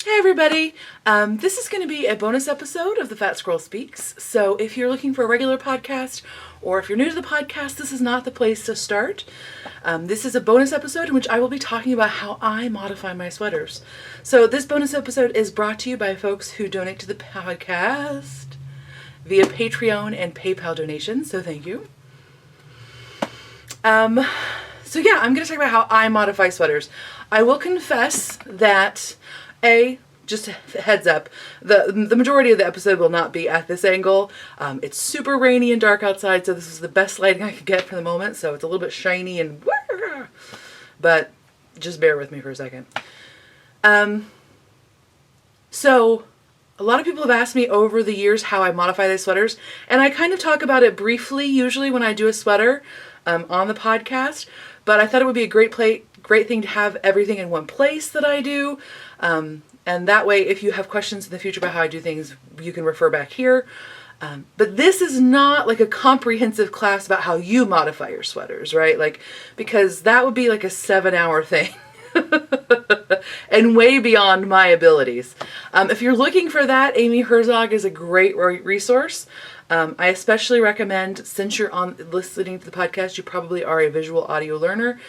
Hey everybody, this is going to be a bonus episode of The Fat Squirrel Speaks, so if you're looking for a regular podcast, or if you're new to the podcast, this is not the place to start. This is a bonus episode in which I will be talking about how I modify my sweaters. So this bonus episode is brought to you by folks who donate to the podcast via Patreon and PayPal donations, so thank you. So yeah, I'm going to talk about how I modify sweaters. I will confess that just a heads up, the majority of the episode will not be at this angle. It's super rainy and dark outside, so this is the best lighting I could get for the moment, so it's a little bit shiny and but just bear with me for a second. So a lot of people have asked me over the years how I modify their sweaters, and I kind of talk about it briefly usually when I do a sweater on the podcast, but I thought it would be a great thing to have everything in one place that I do. And that way, if you have questions in the future about how I do things, you can refer back here. But this is not like a comprehensive class about how you modify your sweaters, right? Like, because that would be like a 7-hour thing and way beyond my abilities. If you're looking for that, Amy Herzog is a great resource. I especially recommend, since you're listening to the podcast, you probably are a visual audio learner.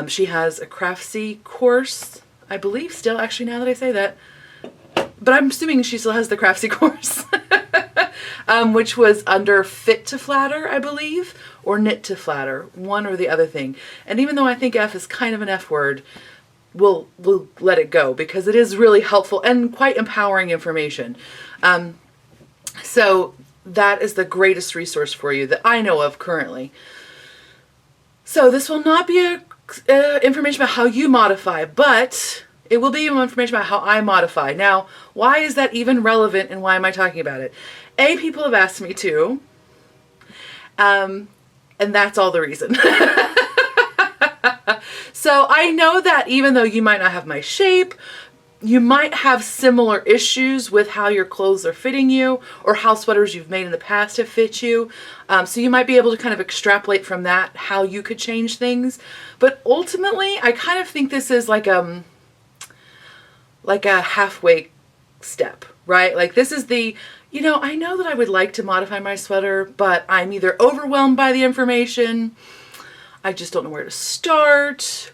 She has a Craftsy course, I believe still, actually, now that I say that. But I'm assuming she still has the Craftsy course, which was under Fit to Flatter, I believe, or Knit to Flatter, one or the other thing. And even though I think F is kind of an F word, we'll let it go because it is really helpful and quite empowering information. So that is the greatest resource for you that I know of currently. So this will not be information about how you modify, but it will be information about how I modify. Now, why is that even relevant and why am I talking about it? People have asked me to, and that's all the reason. So I know that even though you might not have my shape, you might have similar issues with how your clothes are fitting you or how sweaters you've made in the past have fit you. So you might be able to kind of extrapolate from that how you could change things. But ultimately, I kind of think this is like a halfway step, right? Like this is I know that I would like to modify my sweater, but I'm either overwhelmed by the information, I just don't know where to start,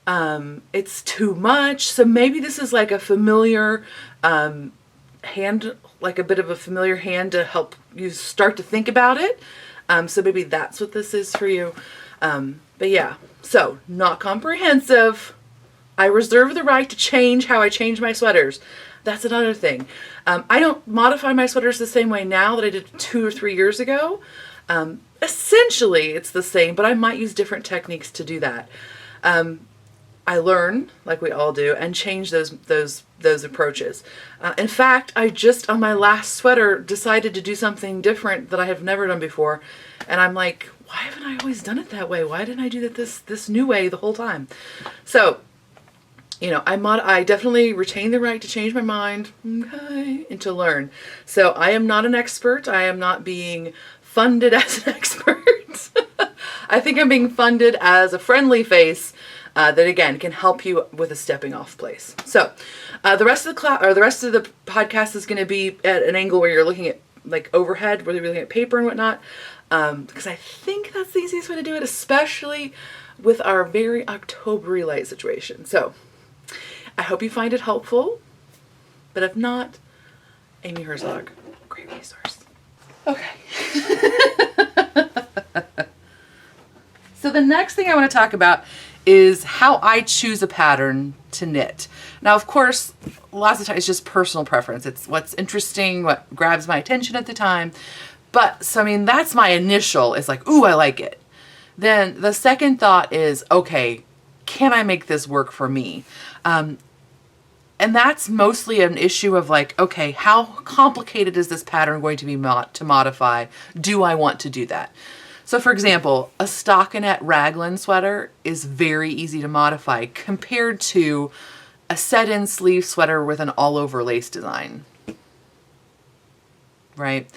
it's too much. So maybe this is like a familiar hand, like a bit of a familiar hand to help you start to think about it. So maybe that's what this is for you. But yeah, so not comprehensive. I reserve the right to change how I change my sweaters. That's another thing. I don't modify my sweaters the same way now that I did 2 or 3 years ago. Essentially, it's the same, but I might use different techniques to do that. I learn, like we all do, and change those approaches. In fact, I just, on my last sweater, decided to do something different that I have never done before. And I'm like, why haven't I always done it that way? Why didn't I do it this new way the whole time? So, I definitely retain the right to change my mind, okay, and to learn. So I am not an expert. I am not being funded as an expert. I think I'm being funded as a friendly face that again can help you with a stepping off place. So the rest of the podcast is going to be at an angle where you're looking at like overhead, where you're looking at paper and whatnot, because I think that's the easiest way to do it, especially with our very October-y light situation. So I hope you find it helpful, but if not, Amy Herzog, great resource. Okay. So the next thing I want to talk about is how I choose a pattern to knit. Now, of course, lots of times it's just personal preference. It's what's interesting, what grabs my attention at the time. But, so I mean, that's my initial, it's like, ooh, I like it. Then the second thought is, okay, can I make this work for me? And that's mostly an issue of like, okay, how complicated is this pattern going to be to modify? Do I want to do that? So for example, a stockinette raglan sweater is very easy to modify compared to a set-in sleeve sweater with an all-over lace design, right?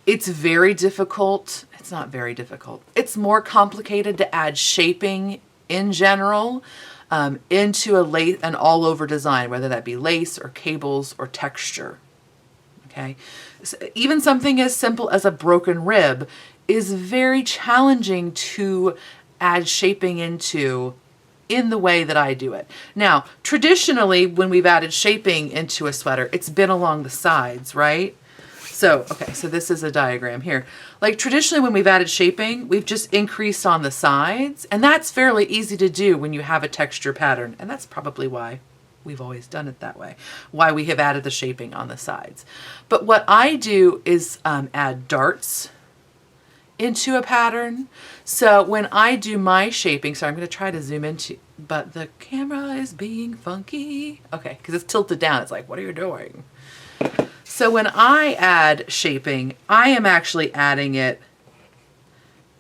It's very difficult. It's not very difficult. It's more complicated to add shaping in general. into an all over design, whether that be lace or cables or texture. Okay. So even something as simple as a broken rib is very challenging to add shaping into in the way that I do it. Now, traditionally, when we've added shaping into a sweater, it's been along the sides, right? So, okay, so this is a diagram here. Like traditionally when we've added shaping, we've just increased on the sides, and that's fairly easy to do when you have a texture pattern, and that's probably why we've always done it that way, why we have added the shaping on the sides. But what I do is add darts into a pattern. So when I do my shaping, so I'm going to try to zoom into, but the camera is being funky. Okay, because it's tilted down. It's like, what are you doing? So when I add shaping, I am actually adding it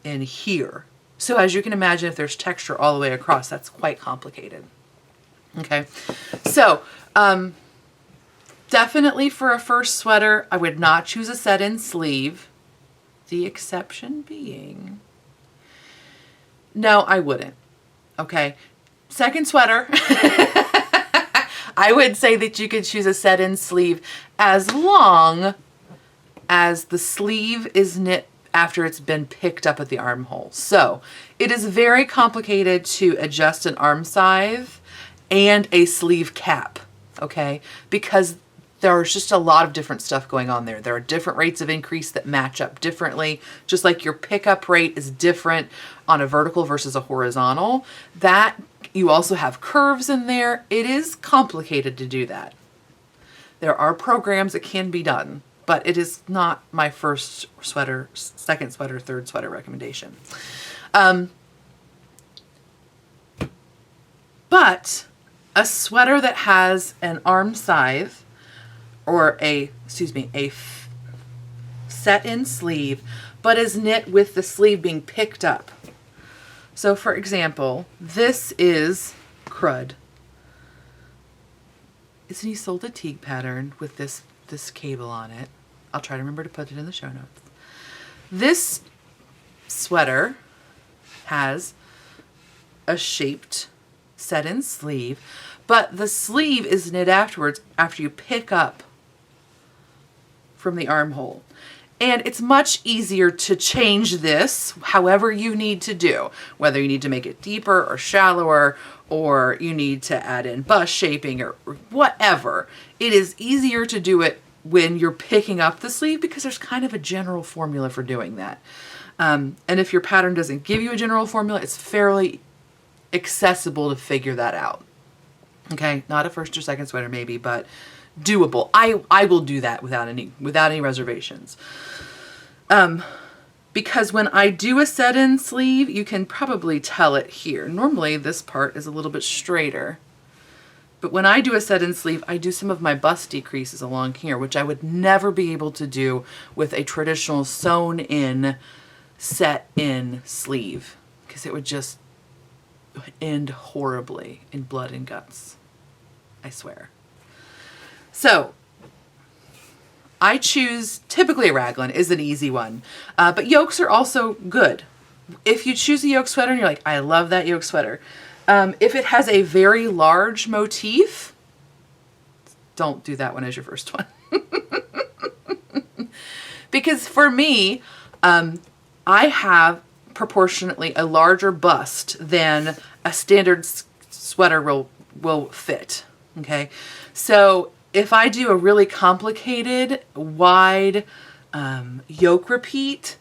in here. So as you can imagine, if there's texture all the way across, that's quite complicated. Okay, so definitely for a first sweater, I would not choose a set-in sleeve. The exception being, no, I wouldn't. Okay, second sweater, I would say that you could choose a set-in sleeve as long as the sleeve is knit after it's been picked up at the armhole. So it is very complicated to adjust an arm size and a sleeve cap, okay? Because there's just a lot of different stuff going on there. There are different rates of increase that match up differently, just like your pickup rate is different on a vertical versus a horizontal. That you also have curves in there. It is complicated to do that. There are programs that can be done, but it is not my first sweater, second sweater, third sweater recommendation. But a sweater that has an arm scythe or a set-in sleeve, but is knit with the sleeve being picked up. So for example, this is crud. It's an Ysolda Teague pattern with this cable on it. I'll try to remember to put it in the show notes. This sweater has a shaped set-in sleeve, but the sleeve is knit afterwards after you pick up from the armhole. And it's much easier to change this however you need to do, whether you need to make it deeper or shallower, or you need to add in bust shaping or whatever. It is easier to do it when you're picking up the sleeve because there's kind of a general formula for doing that. And if your pattern doesn't give you a general formula, it's fairly accessible to figure that out. Okay, not a first or second sweater maybe, but doable. I will do that without any reservations. Because when I do a set-in sleeve, you can probably tell it here. Normally this part is a little bit straighter, but when I do a set-in sleeve, I do some of my bust decreases along here, which I would never be able to do with a traditional sewn-in set-in sleeve, because it would just end horribly in blood and guts. I swear. So I choose, typically a raglan is an easy one, but yokes are also good. If you choose a yoke sweater and you're like, I love that yoke sweater. If it has a very large motif, don't do that one as your first one. Because for me, I have proportionately a larger bust than a standard sweater will fit. Okay, so if I do a really complicated wide yoke repeat,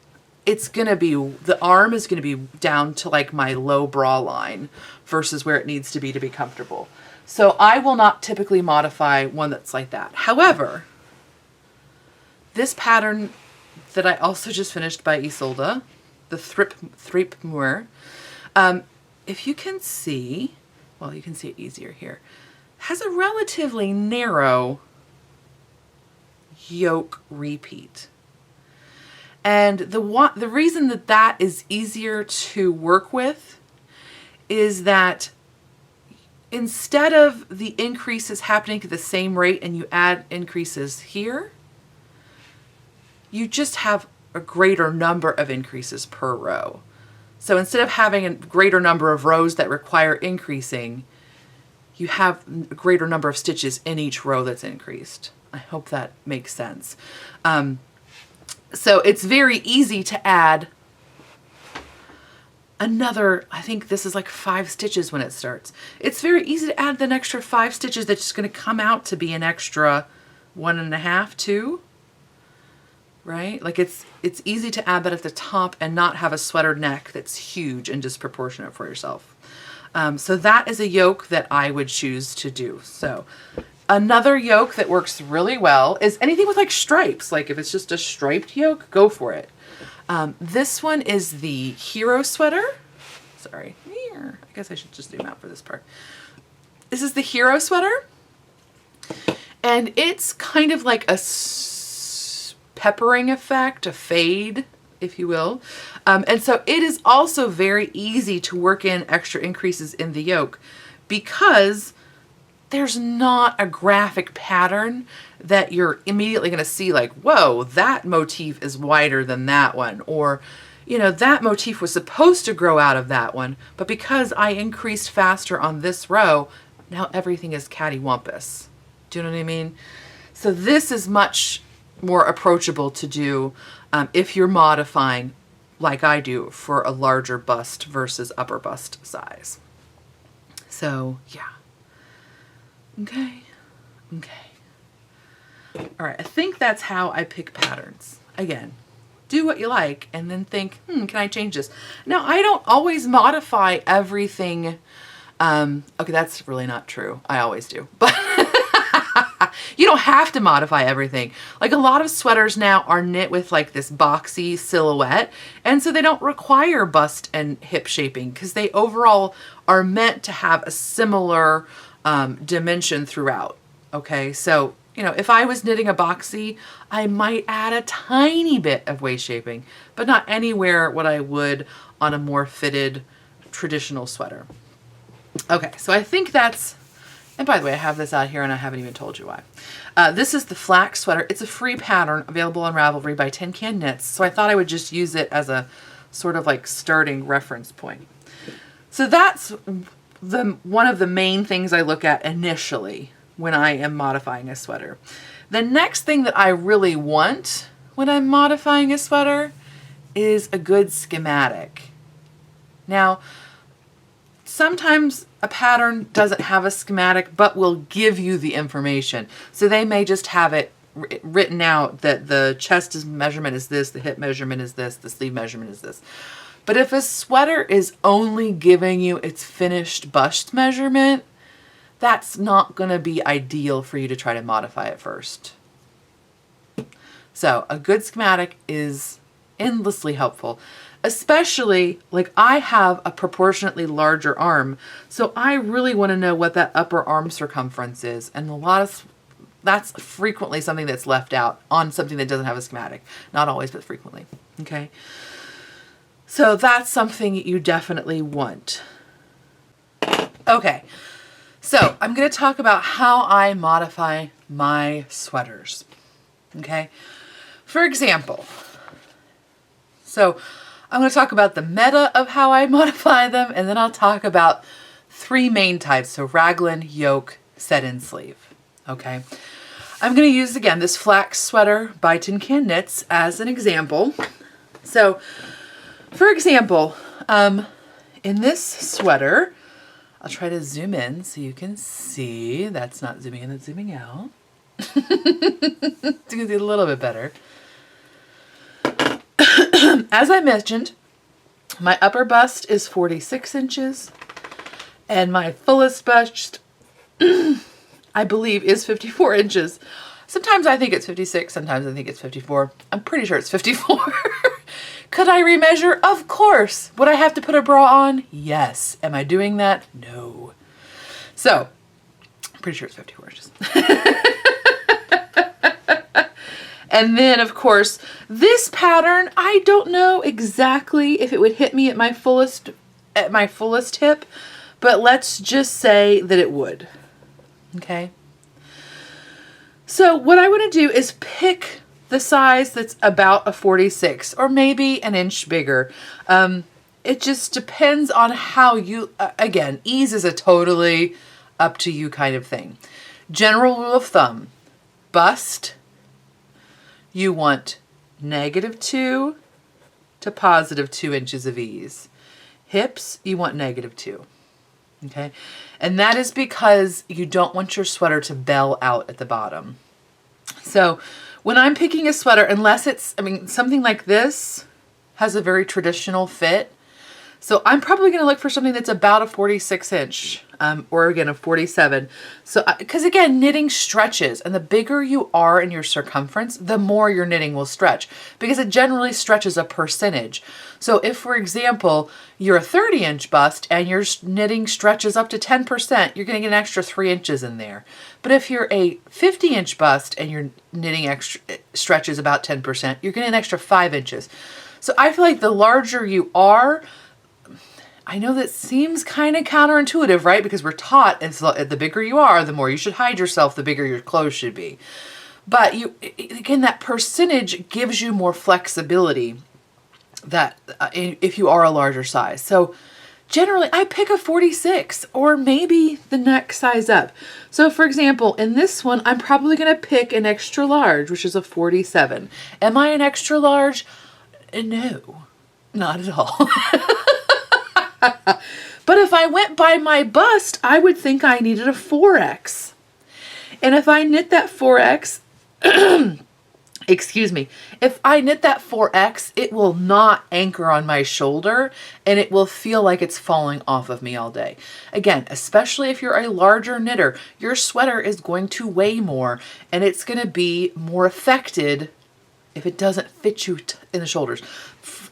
it's gonna be, the arm is gonna be down to like my low bra line versus where it needs to be comfortable. So I will not typically modify one that's like that. However, this pattern that I also just finished by Ysolda, the Threipmuir, if you can see, well, you can see it easier here, has a relatively narrow yoke repeat. And the reason that is easier to work with is that instead of the increases happening at the same rate and you add increases here, you just have a greater number of increases per row. So instead of having a greater number of rows that require increasing, you have a greater number of stitches in each row that's increased. I hope that makes sense. So it's very easy to add another, I think this is like 5 stitches when it starts. It's very easy to add an extra 5 stitches that's just going to come out to be an extra 1.5, 2, right? Like it's easy to add that at the top and not have a sweater neck that's huge and disproportionate for yourself. So that is a yoke that I would choose to do. So another yoke that works really well is anything with like stripes. Like if it's just a striped yoke, go for it. This one is the Hiro sweater. Sorry, I guess I should just zoom out for this part. This is the Hiro sweater. And it's kind of like a peppering effect, a fade, if you will. And so it is also very easy to work in extra increases in the yoke because there's not a graphic pattern that you're immediately going to see like, whoa, that motif is wider than that one. Or, you know, that motif was supposed to grow out of that one, but because I increased faster on this row, now everything is cattywampus. Do you know what I mean? So this is much more approachable to do if you're modifying like I do for a larger bust versus upper bust size. So yeah. Okay. All right, I think that's how I pick patterns. Again, do what you like and then think, can I change this? Now, I don't always modify everything. Okay, that's really not true. I always do. But you don't have to modify everything. Like a lot of sweaters now are knit with like this boxy silhouette. And so they don't require bust and hip shaping because they overall are meant to have a similar dimension throughout. Okay, so, you know, if I was knitting a boxy, I might add a tiny bit of waist shaping, but not anywhere what I would on a more fitted traditional sweater. Okay, so I think that's, and by the way, I have this out here and I haven't even told you why. This is the flax sweater. It's a free pattern available on Ravelry by Tin Can Knits, so I thought I would just use it as a sort of like starting reference point. So that's one of the main things I look at initially when I am modifying a sweater. The next thing that I really want when I'm modifying a sweater is a good schematic. Now, sometimes a pattern doesn't have a schematic, but will give you the information. So they may just have it written out that the chest measurement is this, the hip measurement is this, the sleeve measurement is this. But if a sweater is only giving you its finished bust measurement, that's not going to be ideal for you to try to modify it first. So a good schematic is endlessly helpful, especially like I have a proportionately larger arm. So I really want to know what that upper arm circumference is. And that's frequently something that's left out on something that doesn't have a schematic. Not always, but frequently. Okay. So that's something you definitely want. Okay, so I'm going to talk about how I modify my sweaters. Okay, for example, so I'm going to talk about the meta of how I modify them, and then I'll talk about 3 main types. So raglan, yoke, set-in sleeve. Okay, I'm going to use again this flax sweater by Tin Can Knits as an example. So for example, in this sweater, I'll try to zoom in so you can see. That's not zooming in, that's zooming out. It's going to be a little bit better. As I mentioned, my upper bust is 46 inches and my fullest bust, I believe, is 54 inches. Sometimes I think it's 56, sometimes I think it's 54. I'm pretty sure it's 54. Could I remeasure? Of course. Would I have to put a bra on? Yes. Am I doing that? No. So, I'm pretty sure it's 54 inches. And then, of course, this pattern, I don't know exactly if it would hit me at my fullest hip, but let's just say that it would. Okay? So, what I want to do is pick the size that's about a 46 or maybe an inch bigger. It just depends on how you, again, ease is a totally up to you kind of thing. General rule of thumb, bust, you want -2 to +2 inches of ease. Hips, you want -2. Okay. And that is because you don't want your sweater to bell out at the bottom. So when I'm picking a sweater, unless it's, something like this has a very traditional fit. So I'm probably going to look for something that's about a 46 inch, or again, a 47. So, because again, knitting stretches, and the bigger you are in your circumference, the more your knitting will stretch, because it generally stretches a percentage. So if, for example, you're a 30 inch bust and your knitting stretches up to 10%, you're going to get an extra 3 inches in there. But if you're a 50 inch bust and your knitting stretches about 10%, you're getting an extra 5 inches. So I feel like the larger you are, I know that seems kind of counterintuitive, right? Because we're taught the bigger you are, the more you should hide yourself, the bigger your clothes should be. But again, that percentage gives you more flexibility that if you are a larger size. So generally I pick a 46 or maybe the next size up. So for example, in this one, I'm probably going to pick an extra large, which is a 47. Am I an extra large? No, not at all. But if I went by my bust, I would think I needed a 4X. And if I knit that 4X, excuse me, if I knit that 4X, it will not anchor on my shoulder and it will feel like it's falling off of me all day. Again, especially if you're a larger knitter, your sweater is going to weigh more and it's going to be more affected if it doesn't fit you in the shoulders.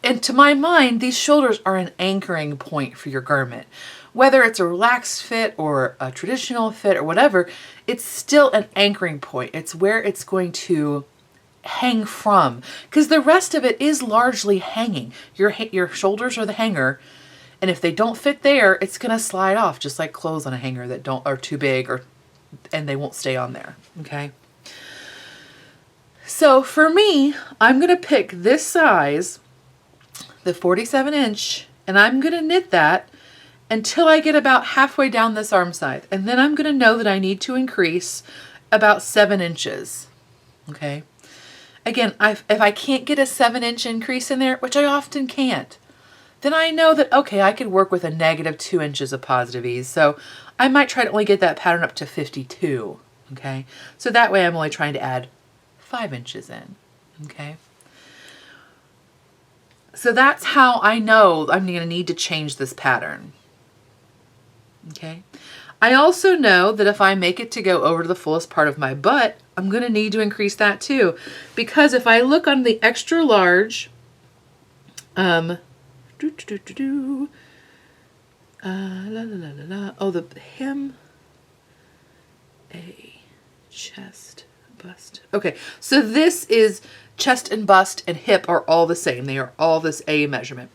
And to my mind, these shoulders are an anchoring point for your garment. Whether it's a relaxed fit or a traditional fit or whatever, it's still an anchoring point. It's where it's going to hang from, because the rest of it is largely hanging. Your shoulders are the hanger, and if they don't fit there, it's going to slide off, just like clothes on a hanger that are too big and they won't stay on there. Okay. So for me, I'm going to pick this size, the 47 inch, and I'm going to knit that until I get about halfway down this arm side. And then I'm going to know that I need to increase about 7 inches. Okay. Again, if I can't get a 7-inch increase in there, which I often can't, then I know that, okay, I could work with a -2 inches of positive ease. So I might try to only get that pattern up to 52. Okay. So that way I'm only trying to add 5 inches in. Okay. So that's how I know I'm going to need to change this pattern. Okay. I also know that if I make it to go over to the fullest part of my butt, I'm going to need to increase that too. Because if I look on the extra large, oh, the hem, a chest, bust. Okay, so this is chest and bust and hip are all the same. They are all this A measurement.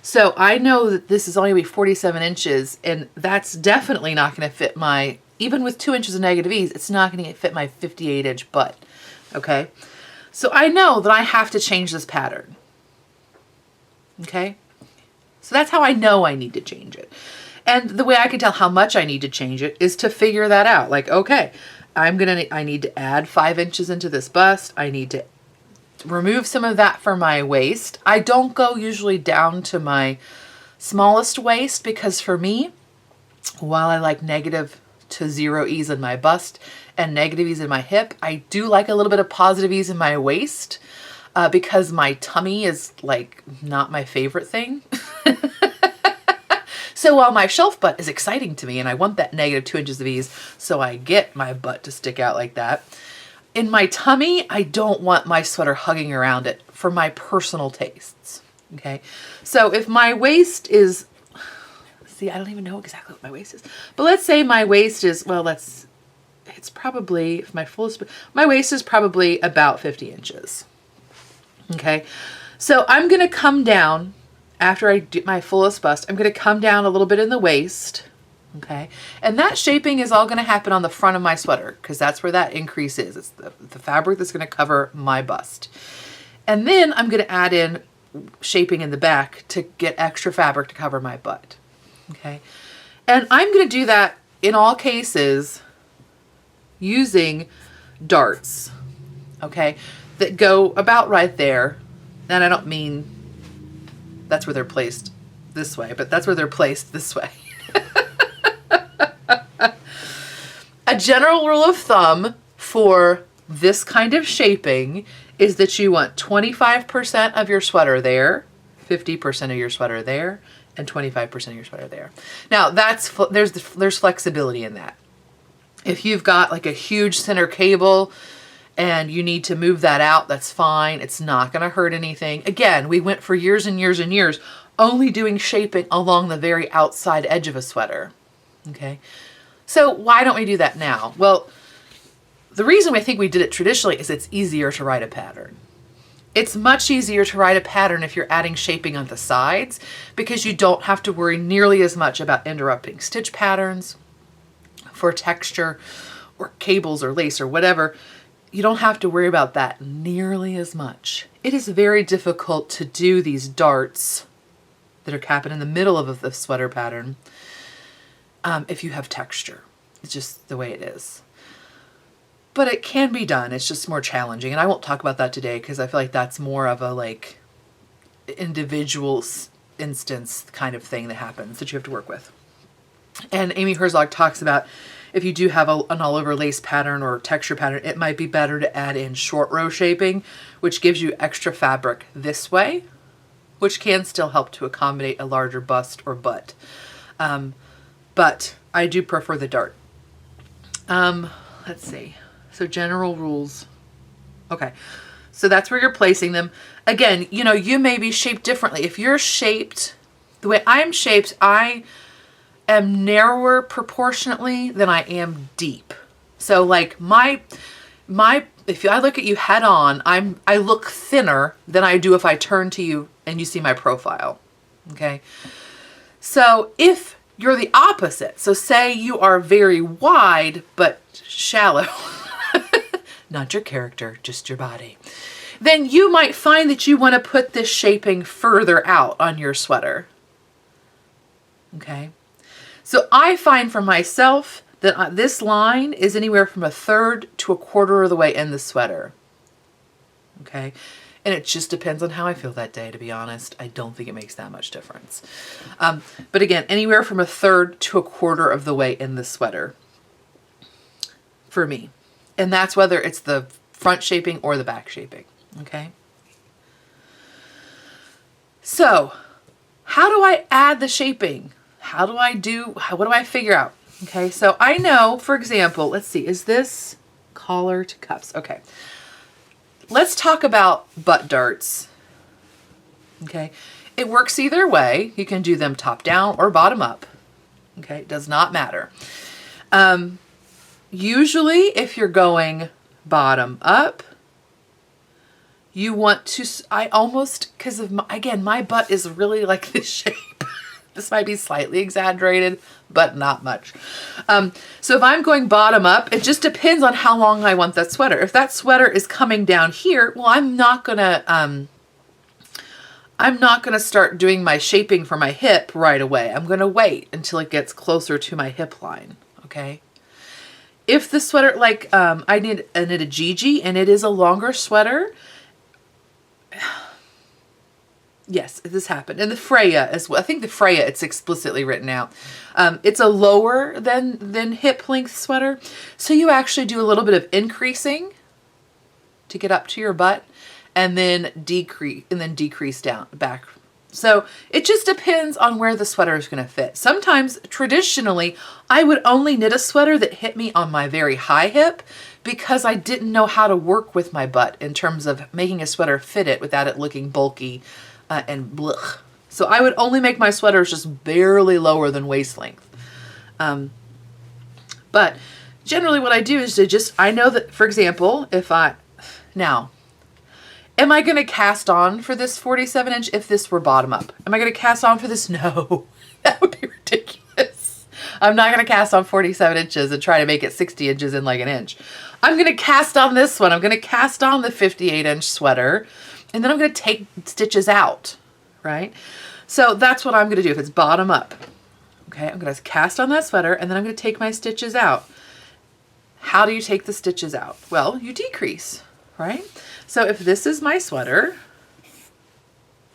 So I know that this is only going to be 47 inches, and that's definitely not going to fit my, even with 2 inches of negative ease, it's not going to fit my 58-inch butt. Okay, so I know that I have to change this pattern. Okay, so that's how I know I need to change it. And the way I can tell how much I need to change it is to figure that out. Like, okay, I need to add 5 inches into this bust. I need to remove some of that from my waist. I don't go usually down to my smallest waist because for me, while I like negative to 0 ease in my bust and negative ease in my hip, I do like a little bit of positive ease in my waist because my tummy is like not my favorite thing. So while my shelf butt is exciting to me and I want that -2 inches of ease, so I get my butt to stick out like that, in my tummy, I don't want my sweater hugging around it for my personal tastes. Okay. So if my waist is, see, I don't even know exactly what my waist is, but let's say my waist is, well, it's probably, if my waist is probably about 50 inches. Okay. So I'm going to come down after I do my fullest bust. I'm going to come down a little bit in the waist. Okay, and that shaping is all going to happen on the front of my sweater because that's where that increase is. It's the fabric that's going to cover my bust. And then I'm going to add in shaping in the back to get extra fabric to cover my butt. Okay, and I'm going to do that in all cases, using darts, okay, that go about right there. And I don't mean that's where they're placed this way, but that's where they're placed this way. A general rule of thumb for this kind of shaping is that you want 25% of your sweater there, 50% of your sweater there, and 25% of your sweater there. Now there's flexibility in that. If you've got like a huge center cable and you need to move that out, that's fine. It's not going to hurt anything. Again, we went for years and years and years only doing shaping along the very outside edge of a sweater. Okay. So why don't we do that now? Well, the reason I think we did it traditionally is it's easier to write a pattern. It's much easier to write a pattern if you're adding shaping on the sides because you don't have to worry nearly as much about interrupting stitch patterns for texture or cables or lace or whatever. You don't have to worry about that nearly as much. It is very difficult to do these darts that are capping in the middle of the sweater pattern if you have texture. It's just the way it is. But it can be done. It's just more challenging. And I won't talk about that today because I feel like that's more of a like individual instance kind of thing that happens that you have to work with. And Amy Herzog talks about if you do have an all over lace pattern or texture pattern, it might be better to add in short row shaping, which gives you extra fabric this way, which can still help to accommodate a larger bust or butt. But I do prefer the dart. Let's see. So general rules. Okay. So that's where you're placing them. Again, you know, you may be shaped differently. If you're shaped the way I'm shaped, I am narrower proportionately than I am deep. So like if I look at you head on, I look thinner than I do if I turn to you and you see my profile. Okay. So if you're the opposite, so say you are very wide but shallow, not your character, just your body, then you might find that you want to put this shaping further out on your sweater. Okay. So I find for myself that this line is anywhere from 1/3 to 1/4 of the way in the sweater. Okay. And it just depends on how I feel that day, to be honest. I don't think it makes that much difference. But again, anywhere from 1/3 to 1/4 of the way in the sweater for me. And that's whether it's the front shaping or the back shaping. Okay. So how do I add the shaping? What do I figure out? Okay. So I know, for example, let's see, is this collar to cuffs? Okay. Let's talk about butt darts. Okay. It works either way. You can do them top down or bottom up. Okay. It does not matter. Usually if you're going bottom up, you want to, because of, again, my butt is really like this shape. This might be slightly exaggerated, but not much. So if I'm going bottom up, it just depends on how long I want that sweater. If that sweater is coming down here, well, I'm not gonna start doing my shaping for my hip right away. I'm gonna wait until it gets closer to my hip line. Okay. If the sweater, like I knit a Gigi, and it is a longer sweater. Yes, this happened. And the Freya as well. I think the Freya, it's explicitly written out. It's a lower than hip length sweater. So you actually do a little bit of increasing to get up to your butt and then decrease down back. So it just depends on where the sweater is going to fit. Sometimes traditionally I would only knit a sweater that hit me on my very high hip because I didn't know how to work with my butt in terms of making a sweater fit it without it looking bulky and blech. So I would only make my sweaters just barely lower than waist length. But generally what I do is I know that, for example, am I going to cast on for this 47 inch if this were bottom up? Am I going to cast on for this? No, that would be ridiculous. I'm not going to cast on 47 inches and try to make it 60 inches in like an inch. I'm going to cast on this one. I'm going to cast on the 58 inch sweater. And then I'm going to take stitches out, right? So that's what I'm going to do if it's bottom up. Okay, I'm going to cast on that sweater, and then I'm going to take my stitches out. How do you take the stitches out? Well, you decrease, right? So if this is my sweater,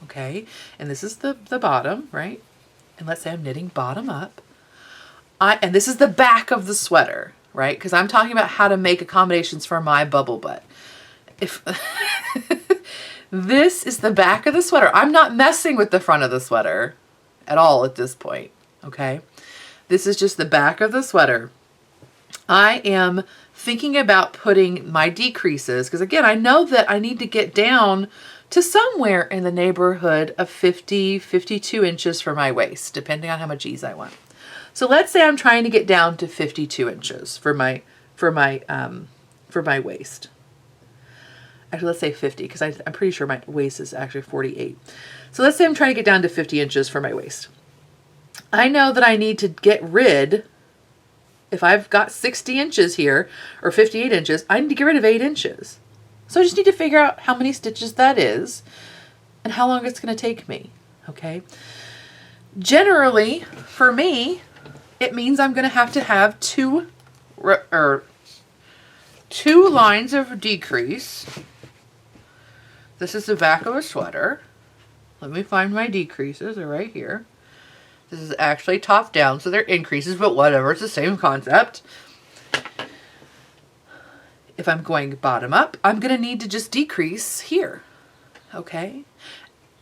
okay, and this is the bottom, right? And let's say I'm knitting bottom up. And this is the back of the sweater, right? Because I'm talking about how to make accommodations for my bubble butt. If this is the back of the sweater, I'm not messing with the front of the sweater at all at this point, okay? This is just the back of the sweater. I am thinking about putting my decreases, because again, I know that I need to get down to somewhere in the neighborhood of 50, 52 inches for my waist, depending on how much ease I want. So let's say I'm trying to get down to 52 inches for my waist. Actually, let's say 50, because I'm pretty sure my waist is actually 48. So let's say I'm trying to get down to 50 inches for my waist. I know that I need to get rid, if I've got 60 inches here, or 58 inches, I need to get rid of 8 inches. So I just need to figure out how many stitches that is, and how long it's going to take me, okay? Generally, for me, it means I'm going to have two lines of decrease. This is the back of a sweater. Let me find my decreases. They're right here. This is actually top down, so they're increases, but whatever. It's the same concept. If I'm going bottom up, I'm going to need to just decrease here. Okay?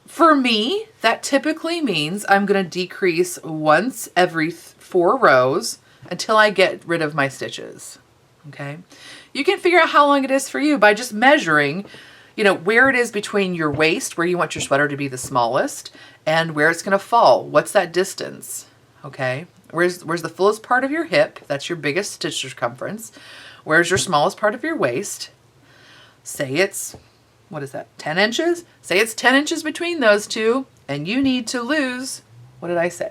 For me, that typically means I'm going to decrease once every 4 rows until I get rid of my stitches. Okay? You can figure out how long it is for you by just measuring, you know, where it is between your waist, where you want your sweater to be the smallest, and where it's going to fall. What's that distance? Okay? Where's the fullest part of your hip? That's your biggest stitch circumference. Where's your smallest part of your waist? Say it's, what is that, 10 inches? Say it's 10 inches between those two, and you need to lose, what did I say?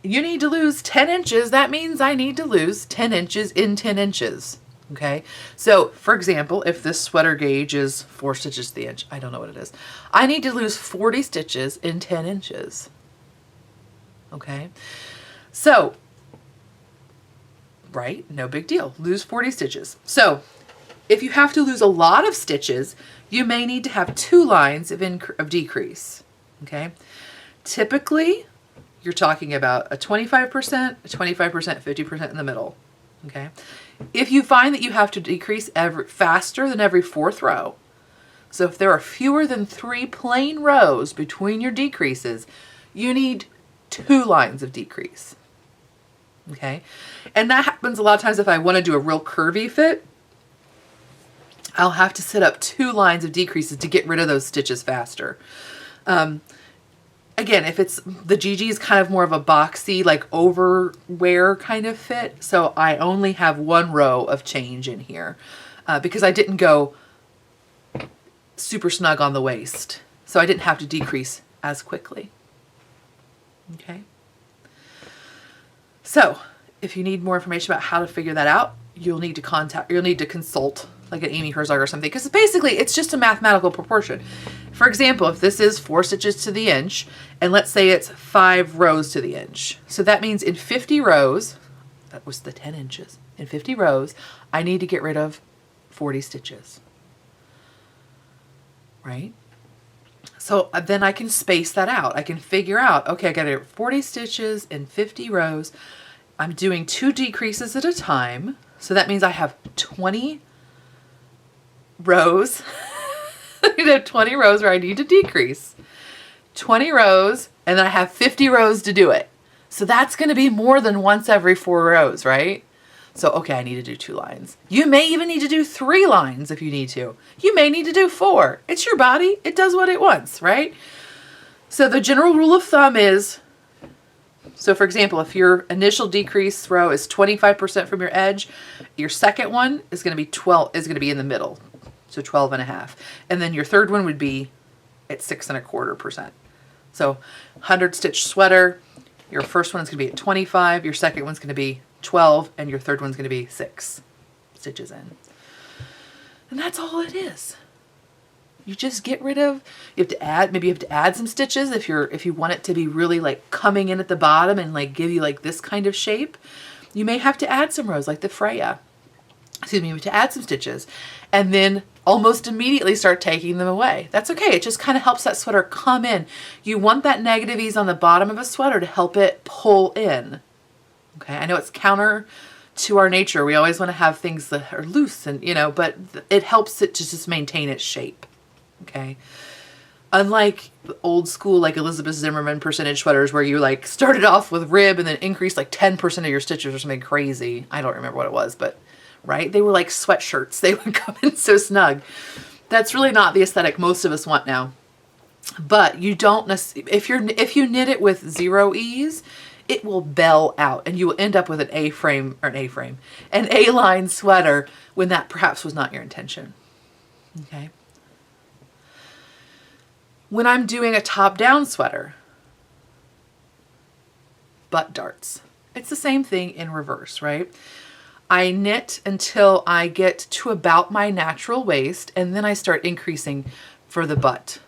You need to lose 10 inches. That means I need to lose 10 inches in 10 inches. Okay? So, for example, if this sweater gauge is 4 stitches to the inch, I don't know what it is. I need to lose 40 stitches in 10 inches. Okay? So, right? No big deal. Lose 40 stitches. So, if you have to lose a lot of stitches, you may need to have 2 lines of decrease. Okay? Typically, you're talking about a 25%, a 25%, 50% in the middle. Okay? If you find that you have to decrease faster than every 4th row, so if there are fewer than 3 plain rows between your decreases, you need 2 lines of decrease. Okay? And that happens a lot of times if I want to do a real curvy fit. I'll have to set up 2 lines of decreases to get rid of those stitches faster. Again, if it's the Gigi is kind of more of a boxy, like overwear kind of fit, so I only have 1 row of change in here because I didn't go super snug on the waist, so I didn't have to decrease as quickly. Okay. So, if you need more information about how to figure that out, you'll need to consult like an Amy Herzog or something, because basically it's just a mathematical proportion. For example, if this is 4 stitches to the inch, and let's say it's 5 rows to the inch. So that means in 50 rows, that was the 10 inches, in 50 rows, I need to get rid of 40 stitches. Right? So then I can space that out. I can figure out, okay, I got 40 stitches in 50 rows. I'm doing 2 decreases at a time. So that means I have 20 rows. I have 20 rows where I need to decrease. 20 rows, and then I have 50 rows to do it. So that's going to be more than once every 4 rows, right? So, okay, I need to do 2 lines. You may even need to do 3 lines if you need to. You may need to do 4. It's your body. It does what it wants, right? So the general rule of thumb is, so for example, if your initial decrease row is 25% from your edge, your second one is going to be in the middle. So 12.5. And then your third one would be at 6.25%. So 100 stitch sweater, your first one is going to be at 25, your second one's going to be 12, and your third one's going to be 6 stitches in. And that's all it is. you just get rid of, maybe you have to add some stitches if you want it to be really like coming in at the bottom and like give you like this kind of shape. You may have to add some rows like the Freya. Excuse me, to add some stitches and then almost immediately start taking them away. That's okay. It just kind of helps that sweater come in. You want that negative ease on the bottom of a sweater to help it pull in. Okay, I know it's counter to our nature. We always want to have things that are loose and, but it helps it to just maintain its shape. Okay. Unlike old school, like Elizabeth Zimmerman percentage sweaters where you like started off with rib and then increased like 10% of your stitches or something crazy. I don't remember what it was, but right? They were like sweatshirts. They would come in so snug. That's really not the aesthetic most of us want now. But you don't, if you knit it with zero ease, it will bell out and you will end up with an an A-line sweater when that perhaps was not your intention. Okay. When I'm doing a top-down sweater, butt darts, it's the same thing in reverse, right? I knit until I get to about my natural waist and then I start increasing for the butt.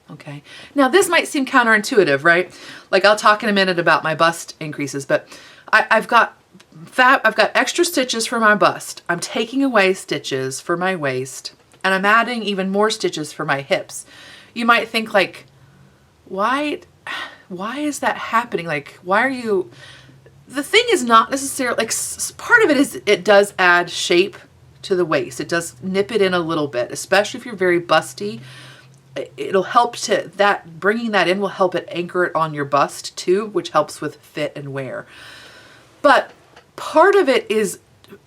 Okay. Now this might seem counterintuitive, right? Like I'll talk in a minute about my bust increases, but I've got extra stitches for my bust. I'm taking away stitches for my waist and I'm adding even more stitches for my hips. You might think like, why is that happening? Like, why are you... The thing is not necessarily, like, part of it is it does add shape to the waist. It does nip it in a little bit, especially if you're very busty. It'll help bringing that in will help it anchor it on your bust too, which helps with fit and wear. But part of it is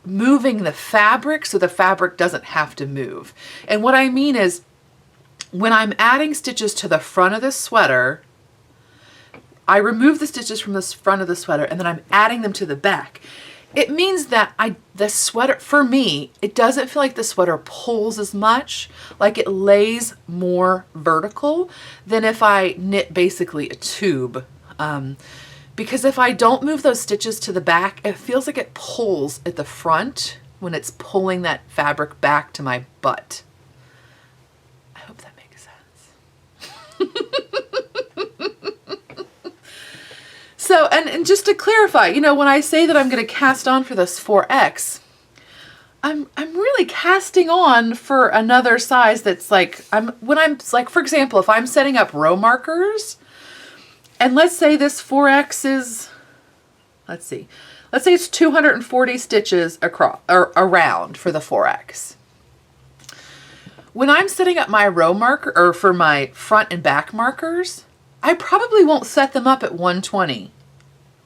moving the fabric so the fabric doesn't have to move. And what I mean is when I'm adding stitches to the front of the sweater, I remove the stitches from the front of the sweater and then I'm adding them to the back. It means that the sweater, for me, it doesn't feel like the sweater pulls as much, like it lays more vertical than if I knit basically a tube. Because if I don't move those stitches to the back, it feels like it pulls at the front when it's pulling that fabric back to my butt. I hope that makes sense. So, and just to clarify, when I say that I'm going to cast on for this 4X, I'm really casting on for another size that's like, for example, if I'm setting up row markers, and let's say this 4X is, let's say it's 240 stitches across or around for the 4X. When I'm setting up my row marker or for my front and back markers, I probably won't set them up at 120.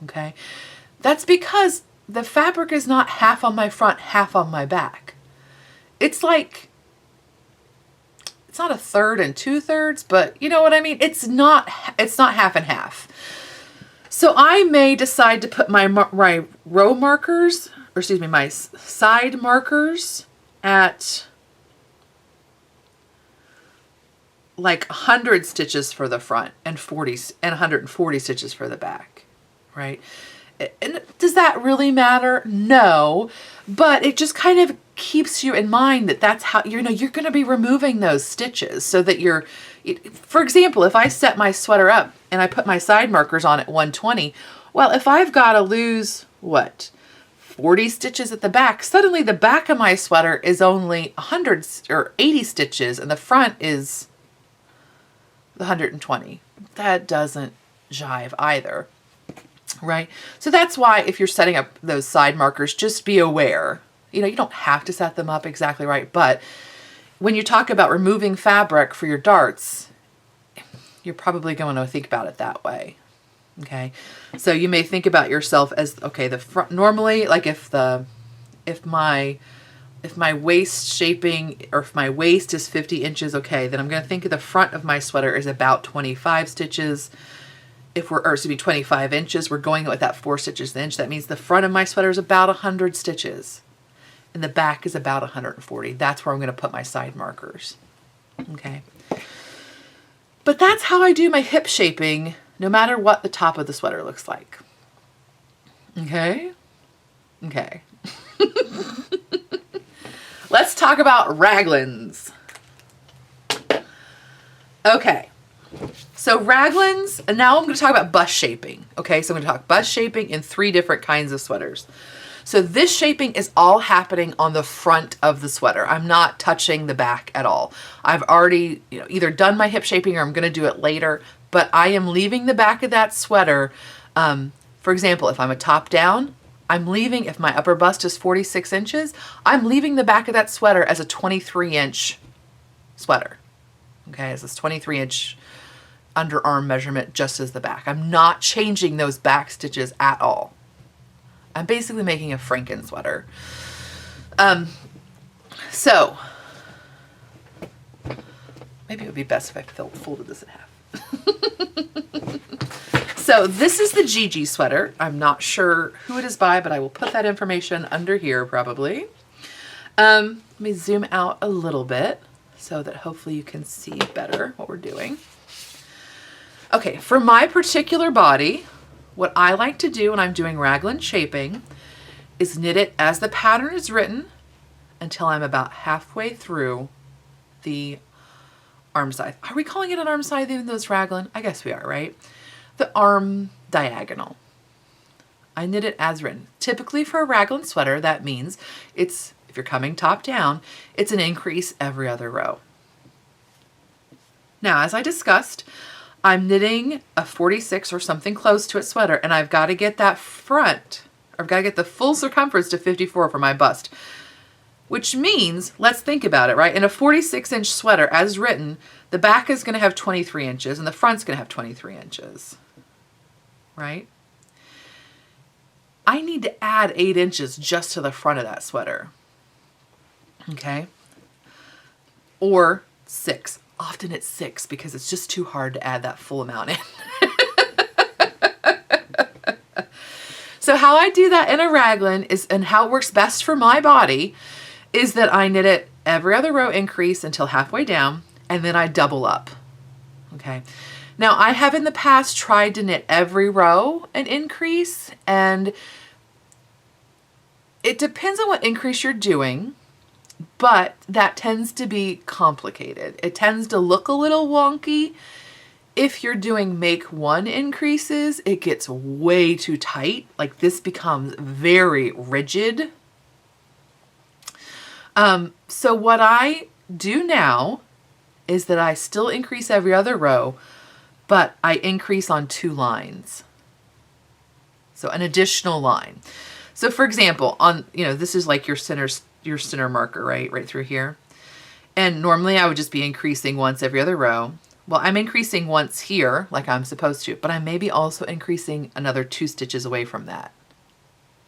Okay. That's because the fabric is not half on my front, half on my back. It's like, it's not a third and 2/3, but you know what I mean? It's not half and half. So I may decide to put my row markers, or excuse me, my side markers at like 100 stitches for the front and 140 stitches for the back, right? And does that really matter? No, but it just kind of keeps you in mind that that's how, you're going to be removing those stitches so that for example, if I set my sweater up and I put my side markers on at 120, well, if I've got to lose, 40 stitches at the back, suddenly the back of my sweater is only 100 or 80 stitches and the front is the 120. That doesn't jive either, right? So that's why if you're setting up those side markers, just be aware. You don't have to set them up exactly right, but when you talk about removing fabric for your darts, you're probably going to think about it that way. Okay. So you may think about yourself as, okay, the front, normally, like if my waist shaping, or if my waist is 50 inches, okay, then I'm going to think of the front of my sweater is about 25 stitches. If we're, or excuse me, 25 inches, we're going with that 4 stitches an inch. That means the front of my sweater is about 100 stitches and the back is about 140. That's where I'm going to put my side markers. Okay. But that's how I do my hip shaping, no matter what the top of the sweater looks like. Okay. Okay. Let's talk about Raglans. Okay. So Raglans, and now I'm going to talk about bust shaping. Okay, so I'm going to talk bust shaping in 3 different kinds of sweaters. So this shaping is all happening on the front of the sweater. I'm not touching the back at all. I've already, either done my hip shaping or I'm going to do it later, but I am leaving the back of that sweater. For example, if I'm a top down, I'm leaving, if my upper bust is 46 inches, I'm leaving the back of that sweater as a 23-inch sweater. Okay, as this 23-inch underarm measurement just as the back. I'm not changing those back stitches at all. I'm basically making a Franken sweater. So maybe it would be best if I folded this in half. So this is the Gigi sweater. I'm not sure who it is by, but I will put that information under here probably. Let me zoom out a little bit so that hopefully you can see better what we're doing. Okay, for my particular body, what I like to do when I'm doing raglan shaping is knit it as the pattern is written until I'm about halfway through the arm side. Are we calling it an arm side even though it's raglan? I guess we are, right? The arm diagonal. I knit it as written. Typically for a raglan sweater, that means if you're coming top down, it's an increase every other row. Now, as I discussed, I'm knitting a 46 or something close to a sweater, and I've got to get that front, or I've got to get the full circumference to 54 for my bust, which means, let's think about it, right? In a 46-inch sweater, as written, the back is going to have 23 inches, and the front's going to have 23 inches, right? I need to add 8 inches just to the front of that sweater, okay? Or 6. Often it's 6 because it's just too hard to add that full amount in. So how I do that in a raglan is, and how it works best for my body, is that I knit it every other row increase until halfway down, and then I double up. Okay. Now I have in the past tried to knit every row an increase, and it depends on what increase you're doing. But that tends to be complicated. It tends to look a little wonky. If you're doing make 1 increases, it gets way too tight. Like this becomes very rigid. So what I do now is that I still increase every other row, but I increase on 2 lines. So an additional line. So for example, this is like your center marker, right through here. And normally I would just be increasing once every other row. Well, I'm increasing once here, like I'm supposed to, but I may be also increasing another 2 stitches away from that.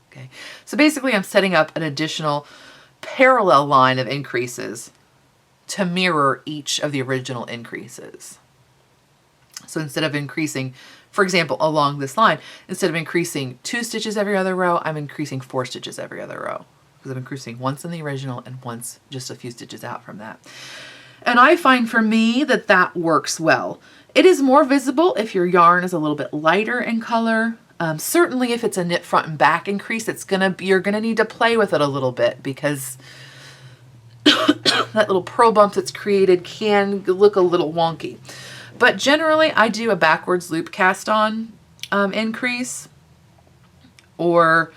Okay, so basically I'm setting up an additional parallel line of increases to mirror each of the original increases. So instead of increasing, for example, along this line, instead of increasing 2 stitches every other row, I'm increasing 4 stitches every other row. Because I'm increasing once in the original and once just a few stitches out from that. And I find for me that works well. It is more visible if your yarn is a little bit lighter in color. Certainly if it's a knit front and back increase, you're gonna need to play with it a little bit because that little purl bump that's created can look a little wonky. But generally I do a backwards loop cast on increase, or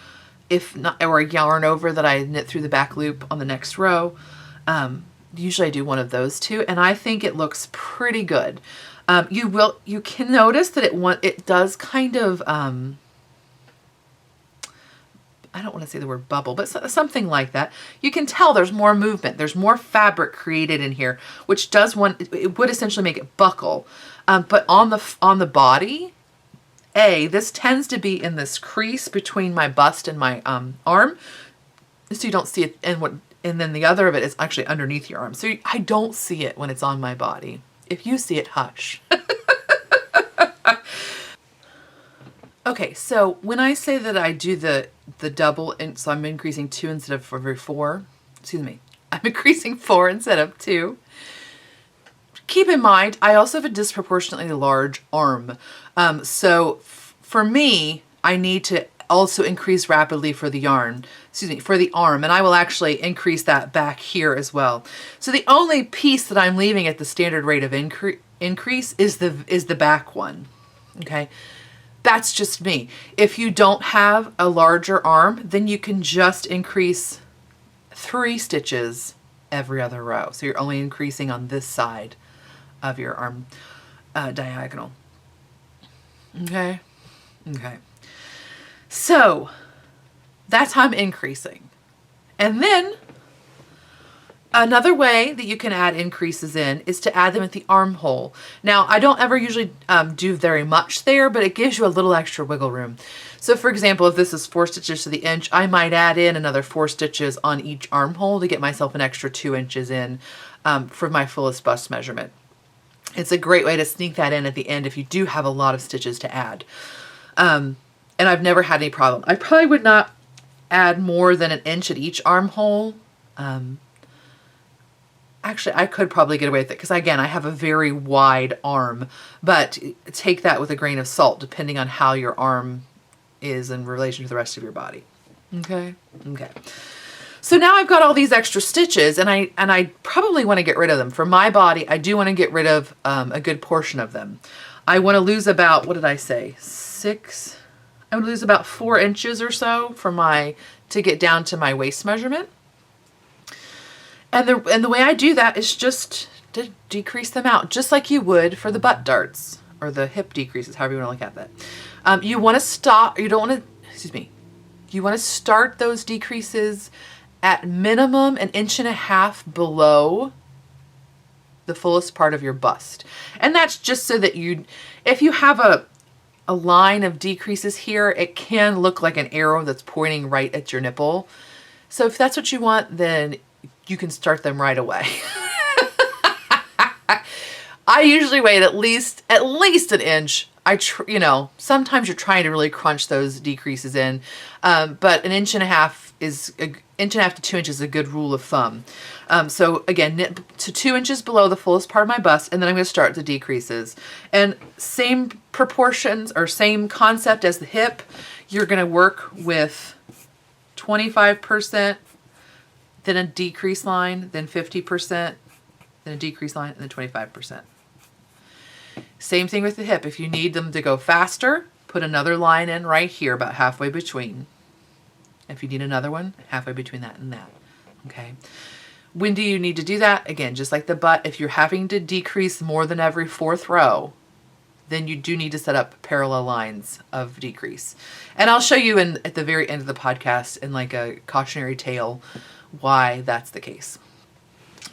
if not, or a yarn over that I knit through the back loop on the next row. Usually I do one of those 2, and I think it looks pretty good. You can notice that it does kind of, I don't want to say the word bubble, but something like that. You can tell there's more movement. There's more fabric created in here, which it would essentially make it buckle. But on the body, this tends to be in this crease between my bust and my arm, so you don't see it, and then the other of it is actually underneath your arm. So I don't see it when it's on my body. If you see it, hush. Okay, so when I say that I do the double, so I'm increasing 2 instead of every 4, excuse me, I'm increasing 4 instead of 2. Keep in mind, I also have a disproportionately large arm. So for me, I need to also increase rapidly for the for the arm. And I will actually increase that back here as well. So the only piece that I'm leaving at the standard rate of increase is the back one. Okay. That's just me. If you don't have a larger arm, then you can just increase 3 stitches every other row. So you're only increasing on this side of your arm diagonal. Okay. Okay. So that's how I'm increasing. And then another way that you can add increases in is to add them at the armhole. Now, I don't ever usually do very much there, but it gives you a little extra wiggle room. So for example, if this is 4 stitches to the inch, I might add in another 4 stitches on each armhole to get myself an extra 2 inches in for my fullest bust measurement. It's a great way to sneak that in at the end if you do have a lot of stitches to add. And I've never had any problem. I probably would not add more than 1 inch at each armhole. Actually, I could probably get away with it because, again, I have a very wide arm, but take that with a grain of salt depending on how your arm is in relation to the rest of your body. Okay? Okay. So now I've got all these extra stitches, and I probably want to get rid of them. For my body, I do want to get rid of a good portion of them. I want to lose about, what did I say, 6? I would lose about 4 inches or so to get down to my waist measurement. And the way I do that is just to decrease them out, just like you would for the butt darts or the hip decreases, however you want to look at that. You want to stop, you don't want to, excuse me, you want to start those decreases at minimum 1.5 inches below the fullest part of your bust. And that's just so that if you have a line of decreases here, it can look like an arrow that's pointing right at your nipple. So if that's what you want, then you can start them right away. I usually wait at least 1 inch. Sometimes you're trying to really crunch those decreases in, but 1.5 inches 1.5 to 2 inches is a good rule of thumb. So again, knit to 2 inches below the fullest part of my bust, and then I'm going to start the decreases. And same proportions or same concept as the hip. You're going to work with 25%. Then a decrease line, then 50%, then a decrease line, and then 25%. Same thing with the hip. If you need them to go faster, put another line in right here, about halfway between. If you need another one, halfway between that and that. Okay. When do you need to do that? Again, just like the butt, if you're having to decrease more than every 4th row, then you do need to set up parallel lines of decrease. And I'll show you at the very end of the podcast in like a cautionary tale why that's the case.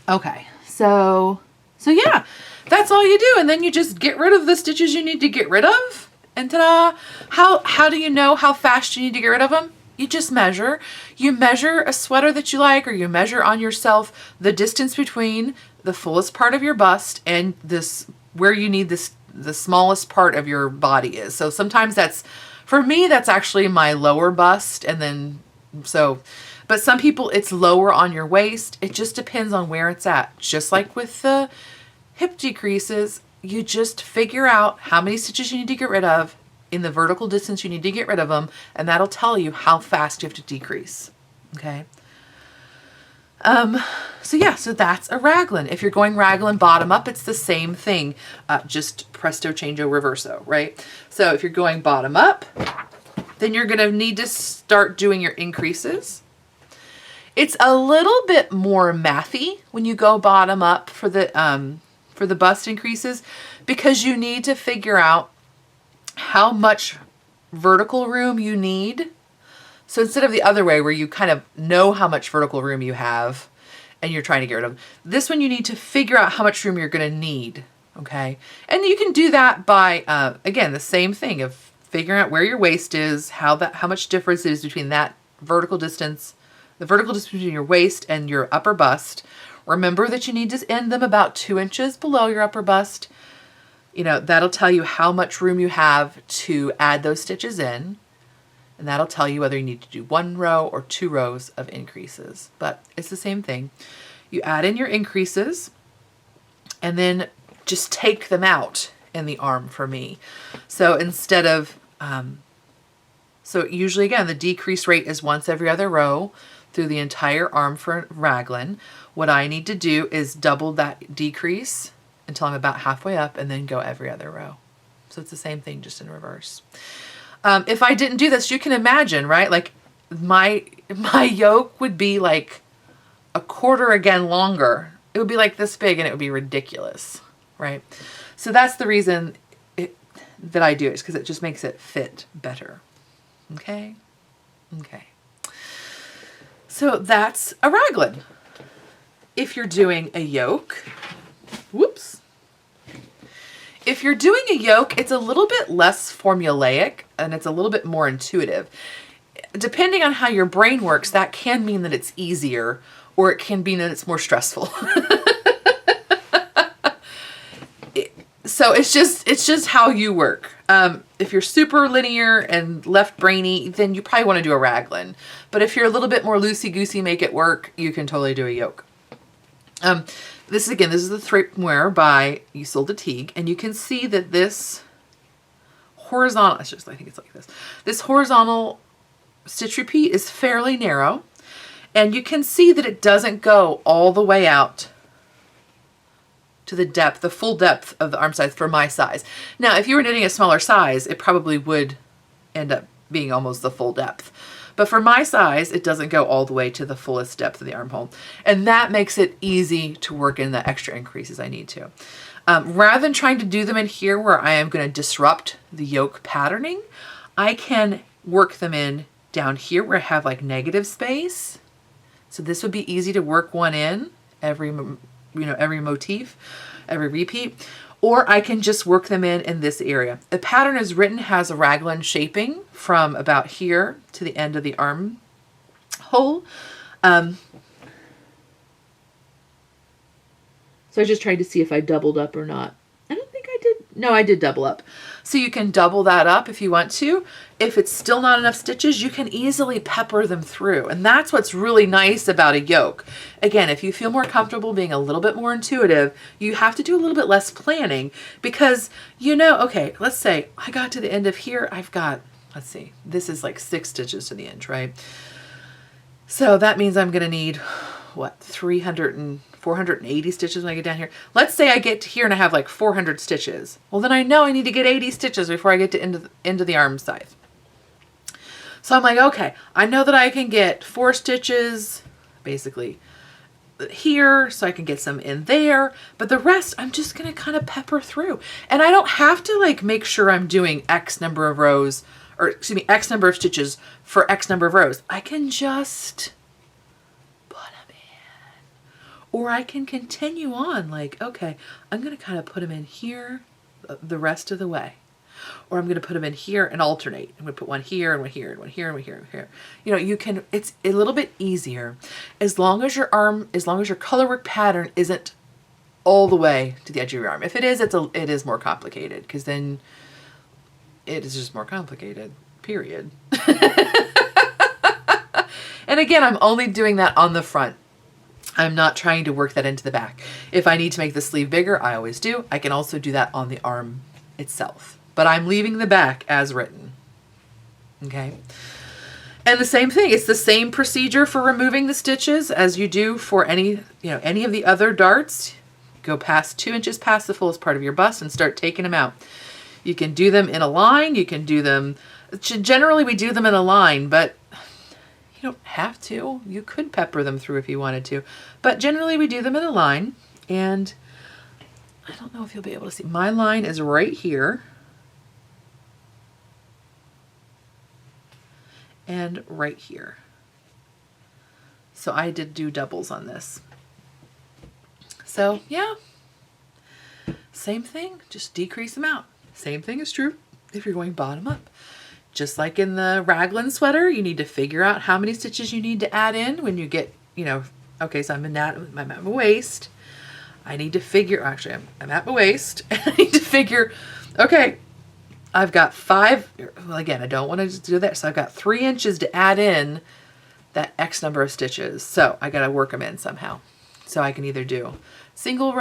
Okay, so yeah, that's all you do, and then you just get rid of the stitches you need to get rid of, and ta-da! How do you know how fast you need to get rid of them? You just measure. You measure a sweater that you like, or you measure on yourself the distance between the fullest part of your bust and where you need the smallest part of your body is. So sometimes for me, that's actually my lower bust, and then but some people, it's lower on your waist. It just depends on where it's at. Just like with the hip decreases, you just figure out how many stitches you need to get rid of in the vertical distance you need to get rid of them, and that'll tell you how fast you have to decrease. Okay. So that's a raglan. If you're going raglan bottom up, it's the same thing. Just presto, changeo, reverso, right? So if you're going bottom up, then you're going to need to start doing your increases. It's a little bit more mathy when you go bottom up for the bust increases, because you need to figure out how much vertical room you need. So instead of the other way where you kind of know how much vertical room you have and you're trying to get rid of, this one you need to figure out how much room you're going to need. Okay. And you can do that by, again, the same thing of figuring out where your waist is, how much difference it is between that vertical distance, the vertical distance between your waist and your upper bust. Remember that you need to end them about 2 inches below your upper bust. That'll tell you how much room you have to add those stitches in. And that'll tell you whether you need to do 1 row or 2 rows of increases. But it's the same thing. You add in your increases and then just take them out in the arm for me. So instead of So usually, again, the decrease rate is once every other row through the entire arm for raglan. What I need to do is double that decrease until I'm about halfway up and then go every other row. So it's the same thing, just in reverse. If I didn't do this, you can imagine, right? Like my yoke would be like a quarter again longer. It would be like this big and it would be ridiculous, right? So that's the reason that I do it, is because it just makes it fit better. Okay? Okay. So that's a raglan. If you're doing a yoke, whoops. If you're doing a yoke, it's a little bit less formulaic and it's a little bit more intuitive. Depending on how your brain works, that can mean that it's easier, or it can mean that it's more stressful. So it's just how you work. If you're super linear and left brainy, then you probably want to do a raglan. But if you're a little bit more loosey-goosey, make it work, you can totally do a yoke. This is the Threipmuir by Ysolda Teague, and you can see that this horizontal, I think it's like this. This horizontal stitch repeat is fairly narrow, and you can see that it doesn't go all the way out to the depth, the full depth of the arm size for my size. Now, if you were knitting a smaller size, it probably would end up being almost the full depth. But for my size, it doesn't go all the way to the fullest depth of the armhole. And that makes it easy to work in the extra increases I need to. Rather than trying to do them in here where I am going to disrupt the yoke patterning, I can work them in down here where I have like negative space. So this would be easy to work one in every motif, every repeat, or I can just work them in this area. The pattern as written has a raglan shaping from about here to the end of the arm hole. So I just tried to see if I doubled up or not. I don't think I did. No, I did double up. So you can double that up if you want to. If it's still not enough stitches, you can easily pepper them through. And that's what's really nice about a yoke. Again, if you feel more comfortable being a little bit more intuitive, you have to do a little bit less planning because, okay, let's say I got to the end of here. I've got, let's see, this is like 6 stitches to the inch, right? So that means I'm going to need, 480 stitches when I get down here. Let's say I get to here and I have like 400 stitches. Well, then I know I need to get 80 stitches before I get to into the arm size. So I'm like, okay, I know that I can get 4 stitches basically here, so I can get some in there, but the rest I'm just going to kind of pepper through. And I don't have to like make sure I'm doing X number of rows, or excuse me, X number of stitches for X number of rows. I can just or I can continue on like, okay, I'm going to kind of put them in here the rest of the way. Or I'm going to put them in here and alternate. I'm going to put one here and one here and one here and one here and here. It's a little bit easier as long as your colorwork pattern isn't all the way to the edge of your arm. If it is, it is more complicated because then it is just more complicated, period. And again, I'm only doing that on the front. I'm not trying to work that into the back. If I need to make the sleeve bigger, I always do. I can also do that on the arm itself. But I'm leaving the back as written. Okay? And the same thing, it's the same procedure for removing the stitches as you do for any of the other darts. Go past 2 inches past the fullest part of your bust and start taking them out. You can do them in a line. You can do them, generally we do them in a line, but you don't have to. You could pepper them through if you wanted to. But generally we do them in a line. And I don't know if you'll be able to see. My line is right here. And right here. So I did do doubles on this. So yeah. Same thing. Just decrease them out. Same thing is true if you're going bottom up. Just like in the raglan sweater, you need to figure out how many stitches you need to add in when you get, okay, so I'm at my waist. I need to figure, actually, I'm at my waist. And I need to figure, okay, I've got 5, well, again, I don't want to just do that. So I've got 3 inches to add in that X number of stitches. So I got to work them in somehow. So I can either do single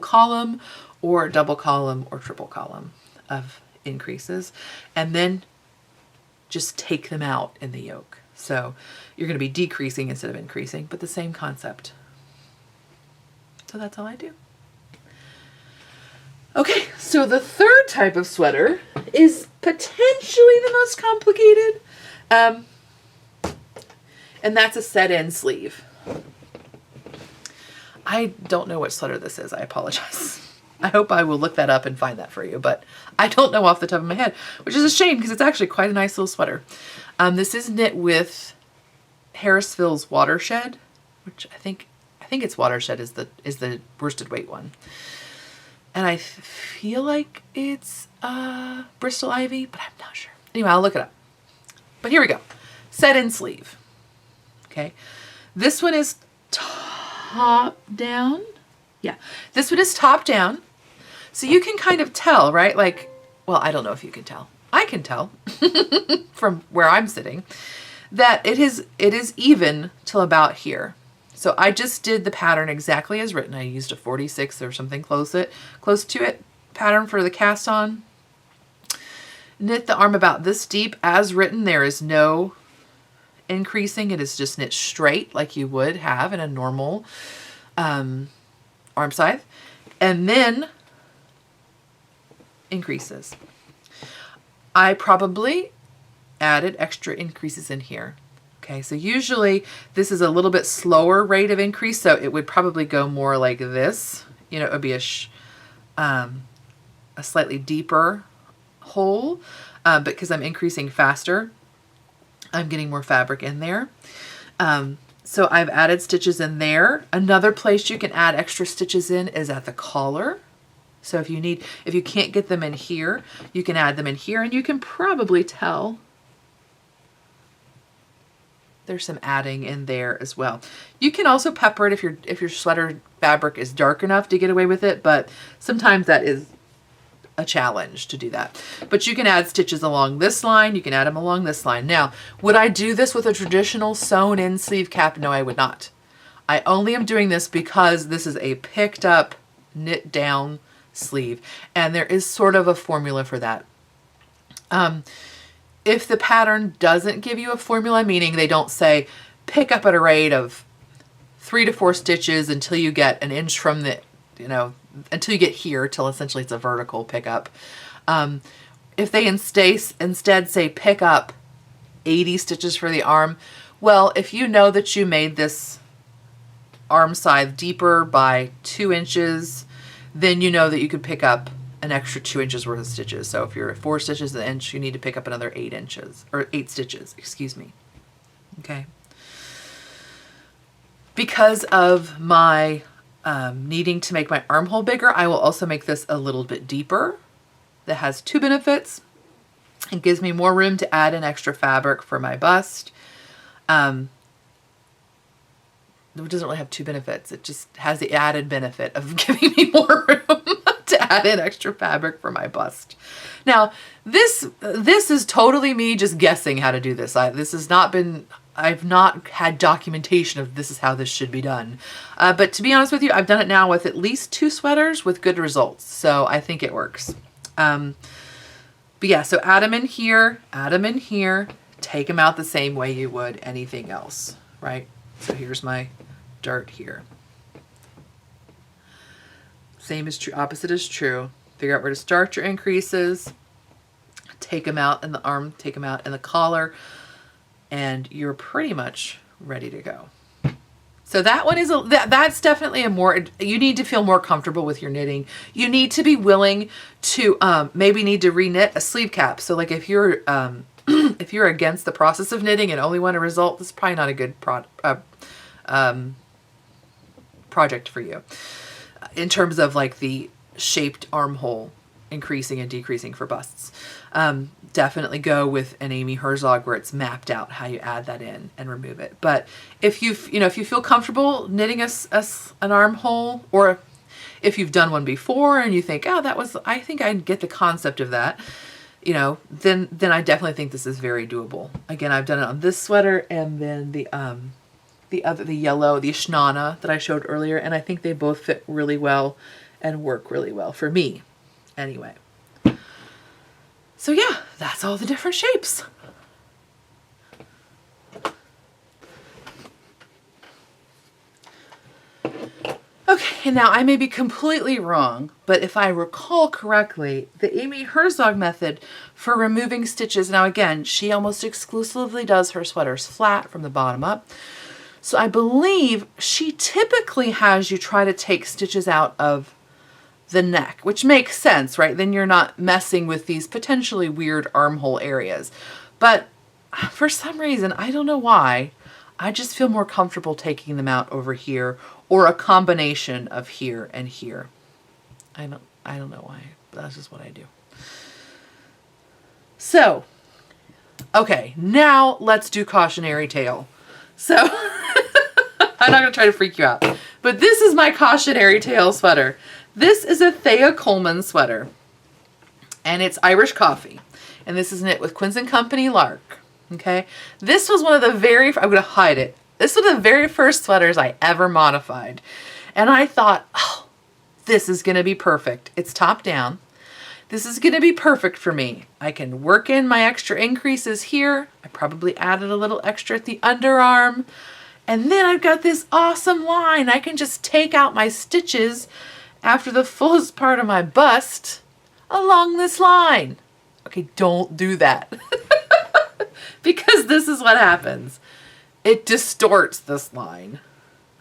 column or double column or triple column of increases, and then just take them out in the yoke. So you're going to be decreasing instead of increasing, but the same concept. So that's all I do. Okay, so the third type of sweater is potentially the most complicated. And that's a set-in sleeve. I don't know which sweater this is. I apologize. I hope I will look that up and find that for you, but I don't know off the top of my head, which is a shame because it's actually quite a nice little sweater. This is knit with Harrisville's Watershed, which I think it's Watershed is the worsted weight one. And I feel like it's Bristol Ivy, but I'm not sure. Anyway, I'll look it up. But here we go. Set-in sleeve. Okay. This one is top down. Yeah. This one is top down. So you can kind of tell, right? Like, well, I don't know if you can tell. I can tell from where I'm sitting that it is even till about here. So I just did the pattern exactly as written. I used a 46 or something close to it pattern for the cast on. Knit the arm about this deep as written. There is no increasing. It is just knit straight like you would have in a normal arm scythe. And then increases. I probably added extra increases in here. Okay, so usually this is a little bit slower rate of increase, so it would probably go more like this. You know, it would be a slightly deeper hole, but because I'm increasing faster, I'm getting more fabric in there. So I've added stitches in there. Another place you can add extra stitches in is at the collar. So if you can't get them in here, you can add them in here, and you can probably tell there's some adding in there as well. You can also pepper it if your sweater fabric is dark enough to get away with it, but sometimes that is a challenge to do that. But you can add stitches along this line, you can add them along this line. Now, would I do this with a traditional sewn in sleeve cap? No, I would not. I only am doing this because this is a picked up, knit down sleeve, and there is sort of a formula for that. If the pattern doesn't give you a formula, meaning they don't say pick up at a rate of 3 to 4 stitches until you get an inch from the, until you get here, till essentially it's a vertical pickup. If they instead say pick up 80 stitches for the arm, well, if you know that you made this arm scythe deeper by 2 inches, then you know that you could pick up an extra 2 inches worth of stitches. So if you're at 4 stitches an inch, you need to pick up another 8 inches, or 8 stitches, excuse me. Okay. Because of my needing to make my armhole bigger, I will also make this a little bit deeper. That has 2 benefits. It gives me more room to add in extra fabric for my bust. It doesn't really have 2 benefits. It just has the added benefit of giving me more room to add in extra fabric for my bust. Now, this is totally me just guessing how to do this. I've not had documentation of this is how this should be done. But to be honest with you, I've done it now with at least 2 sweaters with good results. So I think it works. But yeah, so add them in here, take them out the same way you would anything else, right? So here's my dart here. Same is true, opposite is true. Figure out where to start your increases, take them out in the arm, take them out in the collar, and you're pretty much ready to go. So that one is, that's definitely you need to feel more comfortable with your knitting. You need to be willing to maybe need to re-knit a sleeve cap. So like if you're if you're against the process of knitting and only want a result, this is probably not a good project for you. In terms of like the shaped armhole increasing and decreasing for busts. Definitely go with an Amy Herzog where it's mapped out how you add that in and remove it. But if you feel comfortable knitting an armhole, or if you've done one before and you think, oh, I think I get the concept of that, then I definitely think this is very doable. Again, I've done it on this sweater and then the yellow, the Ishnana that I showed earlier, and I think they both fit really well and work really well for me anyway. So yeah, that's all the different shapes. Okay, now I may be completely wrong, but if I recall correctly, the Amy Herzog method for removing stitches, now again, she almost exclusively does her sweaters flat from the bottom up. So I believe she typically has you try to take stitches out of the neck, which makes sense, right? Then you're not messing with these potentially weird armhole areas. But for some reason, I don't know why, I just feel more comfortable taking them out over here, or a combination of here and here. I don't know why, but that's just what I do. So, okay, now let's do Cautionary Tail. So, I'm not going to try to freak you out, but this is my Cautionary Tail sweater. This is a Thea Coleman sweater, and it's Irish coffee, and this is knit with Quince & Company Lark. Okay, this was one of the I'm going to hide it. This was the very first sweaters I ever modified. And I thought, oh, this is going to be perfect. It's top down. This is going to be perfect for me. I can work in my extra increases here. I probably added a little extra at the underarm. And then I've got this awesome line. I can just take out my stitches after the fullest part of my bust along this line. Okay, don't do that. Because this is what happens. It distorts this line,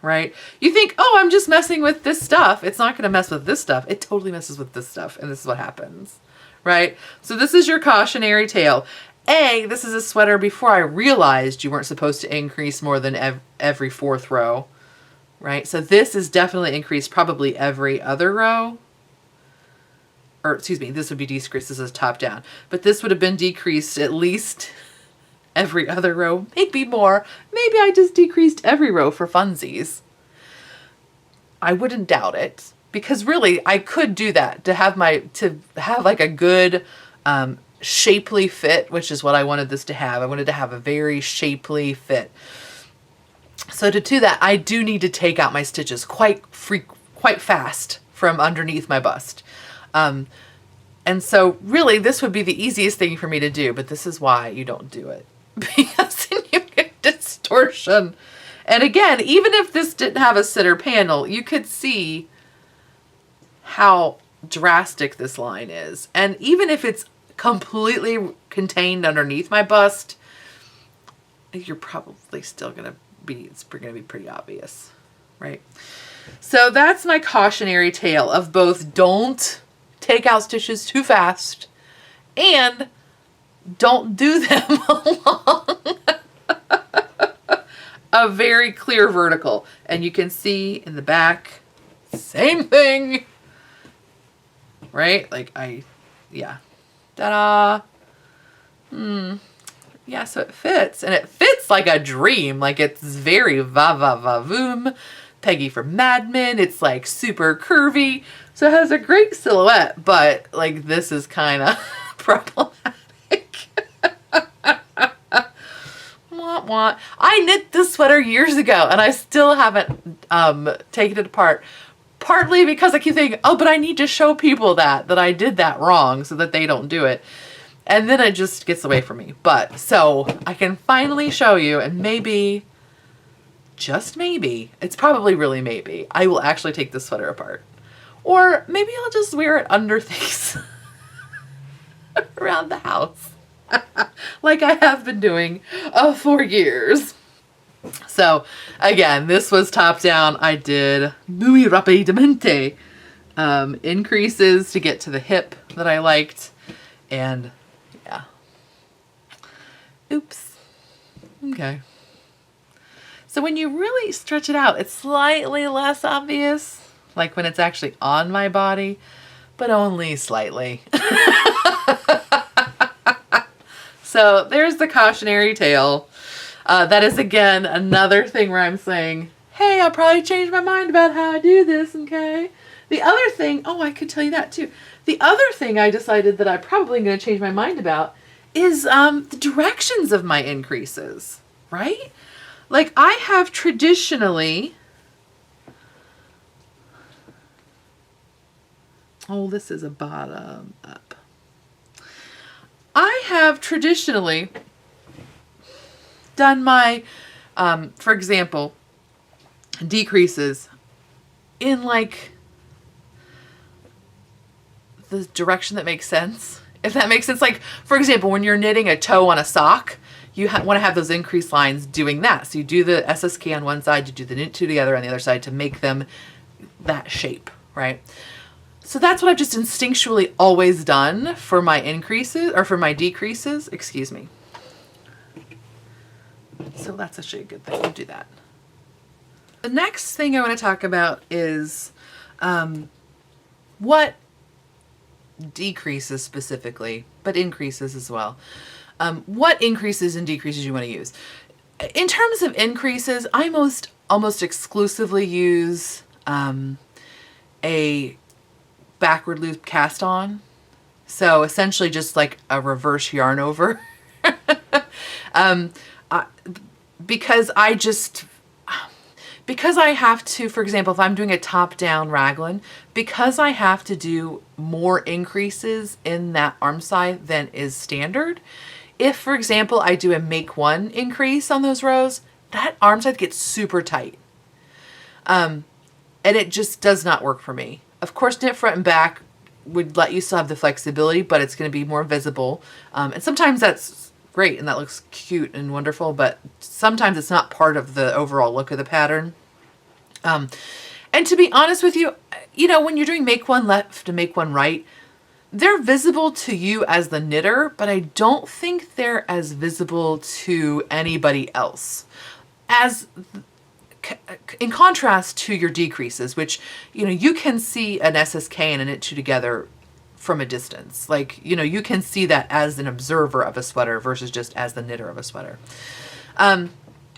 right? You think, oh, I'm just messing with this stuff. It's not going to mess with this stuff. It totally messes with this stuff, and this is what happens, right? So this is your Cautionary Tail. This is a sweater before I realized you weren't supposed to increase more than every fourth row, right? So this is definitely increased probably every other row. Or, excuse me, this would be decreased. This is top down. But this would have been decreased at least every other row, maybe more. Maybe I just decreased every row for funsies. I wouldn't doubt it, because really I could do that to have like a good shapely fit, which is what I wanted this to have. I wanted to have a very shapely fit. So to do that, I do need to take out my stitches quite fast from underneath my bust. And so really this would be the easiest thing for me to do, but this is why you don't do it. Because then you get distortion. And again, even if this didn't have a sitter panel, you could see how drastic this line is. And even if it's completely contained underneath my bust, you're probably still going to be, it's going to be pretty obvious, right? So that's my Cautionary Tail of both don't take out stitches too fast and don't do them along a very clear vertical. And you can see in the back, same thing, right? Like yeah. Ta-da. Yeah, so it fits, and it fits like a dream. Like it's very va-va-va-voom. Peggy from Mad Men. It's like super curvy. So it has a great silhouette, but like this is kind of problematic. Wah, wah. I knit this sweater years ago and I still haven't taken it apart. Partly because I keep thinking, oh, but I need to show people that I did that wrong so that they don't do it. And then it just gets away from me. But so I can finally show you, and maybe, just maybe, it's probably really maybe, I will actually take this sweater apart. Or maybe I'll just wear it under things around the house. Like I have been doing for years. So again, this was top down. I did muy rapidamente increases to get to the hip that I liked. And yeah. Oops. Okay. So when you really stretch it out, it's slightly less obvious, like when it's actually on my body, but only slightly. So there's the Cautionary Tail. That is, again, another thing where I'm saying, hey, I'll probably change my mind about how I do this, okay? The other thing, oh, I could tell you that too. The other thing I decided that I'm probably going to change my mind about is the directions of my increases, right? Like I have traditionally, oh, this is a bottom up. I have traditionally done my, for example, decreases in like the direction that makes sense. If that makes sense. Like, for example, when you're knitting a toe on a sock, you want to have those increased lines doing that. So you do the SSK on one side, you do the knit two together on the other side to make them that shape, right? So that's what I've just instinctually always done for my increases, or for my decreases, excuse me. So that's actually a good thing. We'll do that. The next thing I want to talk about is what decreases specifically, but increases as well. What increases and decreases you want to use. In terms of increases, I almost exclusively use a backward loop cast on. So essentially just like a reverse yarn over. Because I have to, for example, if I'm doing a top-down raglan, because I have to do more increases in that arm side than is standard, if, for example, I do a make one increase on those rows, that arm side gets super tight. And it just does not work for me. Of course, knit front and back would let you still have the flexibility, but it's going to be more visible. And sometimes that's great and that looks cute and wonderful, but sometimes it's not part of the overall look of the pattern. And to be honest with you, when you're doing make one left and make one right, they're visible to you as the knitter, but I don't think they're as visible to anybody else. In contrast to your decreases, which, you can see an SSK and a knit two together from a distance. Like, you can see that as an observer of a sweater versus just as the knitter of a sweater.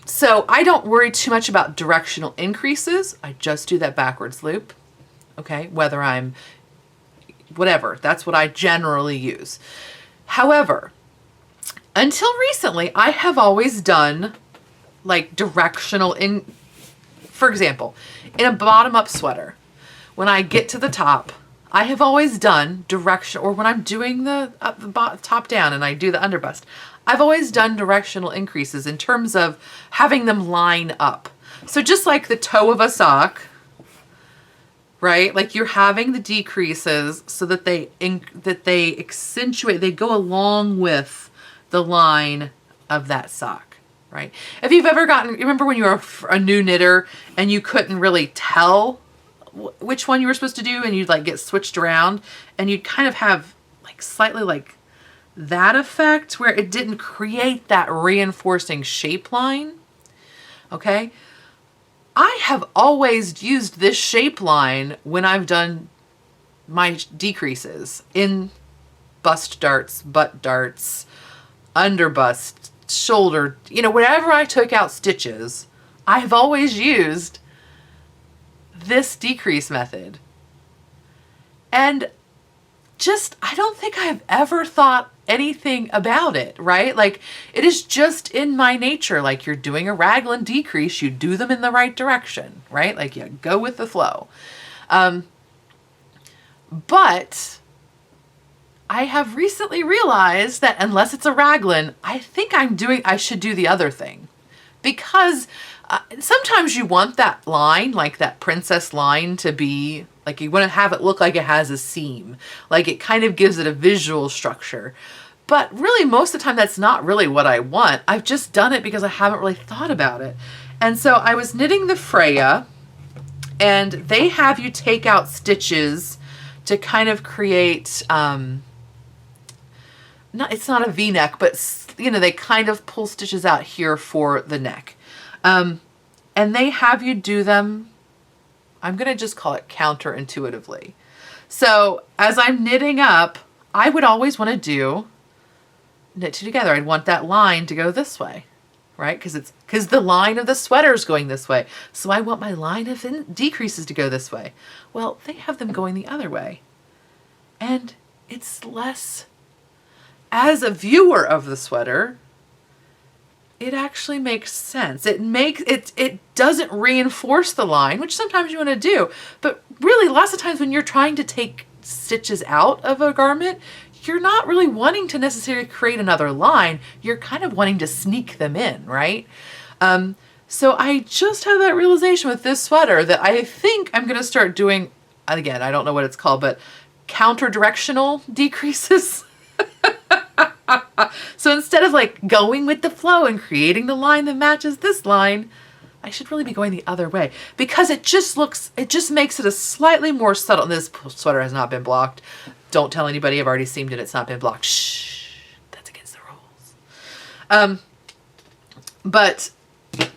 So I don't worry too much about directional increases. I just do that backwards loop. Okay. Whether I'm whatever, that's what I generally use. However, until recently, I have always done like directional for example, in a bottom up sweater, when I get to the top, I have always done direction, or when I'm doing the top down and I do the underbust, I've always done directional increases in terms of having them line up. So just like the toe of a sock, right? Like you're having the decreases so that they accentuate, they go along with the line of that sock, right? If you've ever remember when you were a new knitter and you couldn't really tell which one you were supposed to do and you'd like get switched around and you'd kind of have like slightly like that effect where it didn't create that reinforcing shape line. Okay. I have always used this shape line when I've done my decreases in bust darts, butt darts, underbust, shoulder, whenever I took out stitches, I've always used this decrease method. And I don't think I've ever thought anything about it, right? Like it is just in my nature. Like you're doing a raglan decrease, you do them in the right direction, right? Like you go with the flow. But I have recently realized that unless it's a raglan, I think I should do the other thing, because sometimes you want that line, like that princess line, to be like, you want to have it look like it has a seam, like it kind of gives it a visual structure. But really, most of the time, that's not really what I want. I've just done it because I haven't really thought about it. And so I was knitting the Freya, and they have you take out stitches to kind of create, it's not a V-neck, but they kind of pull stitches out here for the neck. And they have you do them, I'm going to just call it counterintuitively. So as I'm knitting up, I would always want to do knit two together. I'd want that line to go this way, right? Because the line of the sweater is going this way. So I want my line of decreases to go this way. Well, they have them going the other way. And it's less, as a viewer of the sweater, it actually makes sense. It doesn't reinforce the line, which sometimes you want to do, but really lots of times when you're trying to take stitches out of a garment, you're not really wanting to necessarily create another line. You're kind of wanting to sneak them in, right? So I just had that realization with this sweater that I think I'm going to start doing, again, I don't know what it's called, but counter-directional decreases. So instead of like going with the flow and creating the line that matches this line, I should really be going the other way, because it just makes it a slightly more subtle. This sweater has not been blocked. Don't tell anybody. I've already seamed it. It's not been blocked. Shh. That's against the rules. But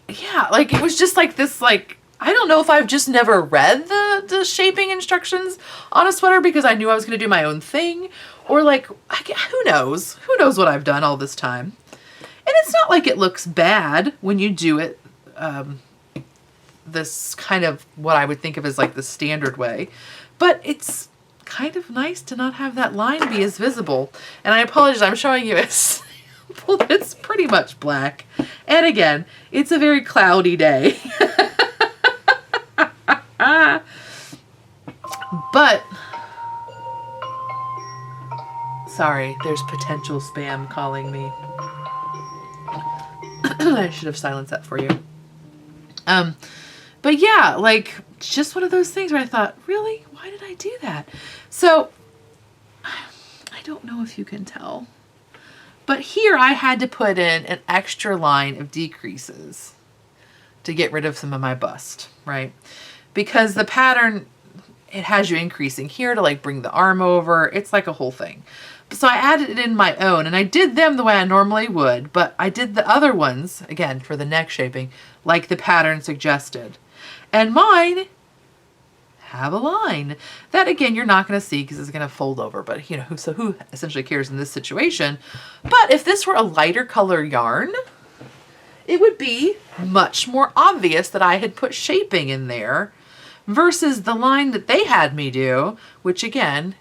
yeah, like it was just like this, like, I don't know if I've just never read the shaping instructions on a sweater because I knew I was going to do my own thing, or like, who knows? Who knows what I've done all this time? And it's not like it looks bad when you do it this kind of what I would think of as like the standard way, but it's kind of nice to not have that line be as visible. And I apologize, I'm showing you a sample that's pretty much black. And again, it's a very cloudy day. But, sorry, there's potential spam calling me. I should have silenced that for you. But yeah, like, just one of those things where I thought, really? Why did I do that? So, I don't know if you can tell, but here I had to put in an extra line of decreases to get rid of some of my bust, right? Because the pattern, it has you increasing here to like bring the arm over. It's like a whole thing. So I added it in my own, and I did them the way I normally would, but I did the other ones, again, for the neck shaping, like the pattern suggested. And mine have a line that, again, you're not going to see because it's going to fold over, but you know, so who essentially cares in this situation? But if this were a lighter color yarn, it would be much more obvious that I had put shaping in there versus the line that they had me do, which again,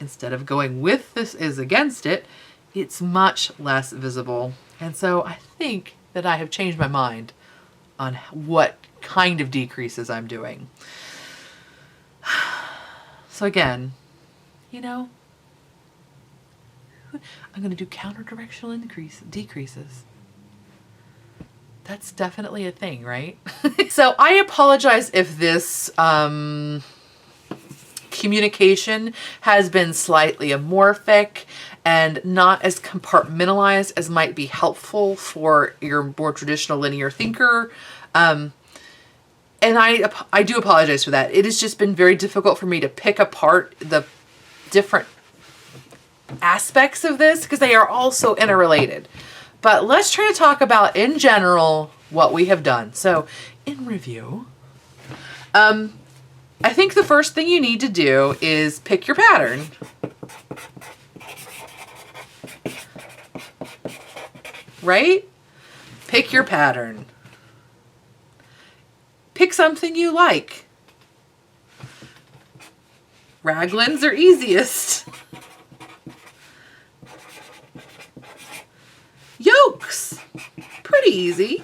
instead of going with this is against it, it's much less visible. And so I think that I have changed my mind on what kind of decreases I'm doing. So again, you know, I'm going to do counter-directional decreases. That's definitely a thing, right? So I apologize if this communication has been slightly amorphic and not as compartmentalized as might be helpful for your more traditional linear thinker. And I do apologize for that. It has just been very difficult for me to pick apart the different aspects of this because they are all so interrelated. But let's try to talk about, in general, what we have done. So, in review, I think the first thing you need to do is pick your pattern. Right? Pick your pattern. Pick something you like. Raglans are easiest. Yokes, pretty easy.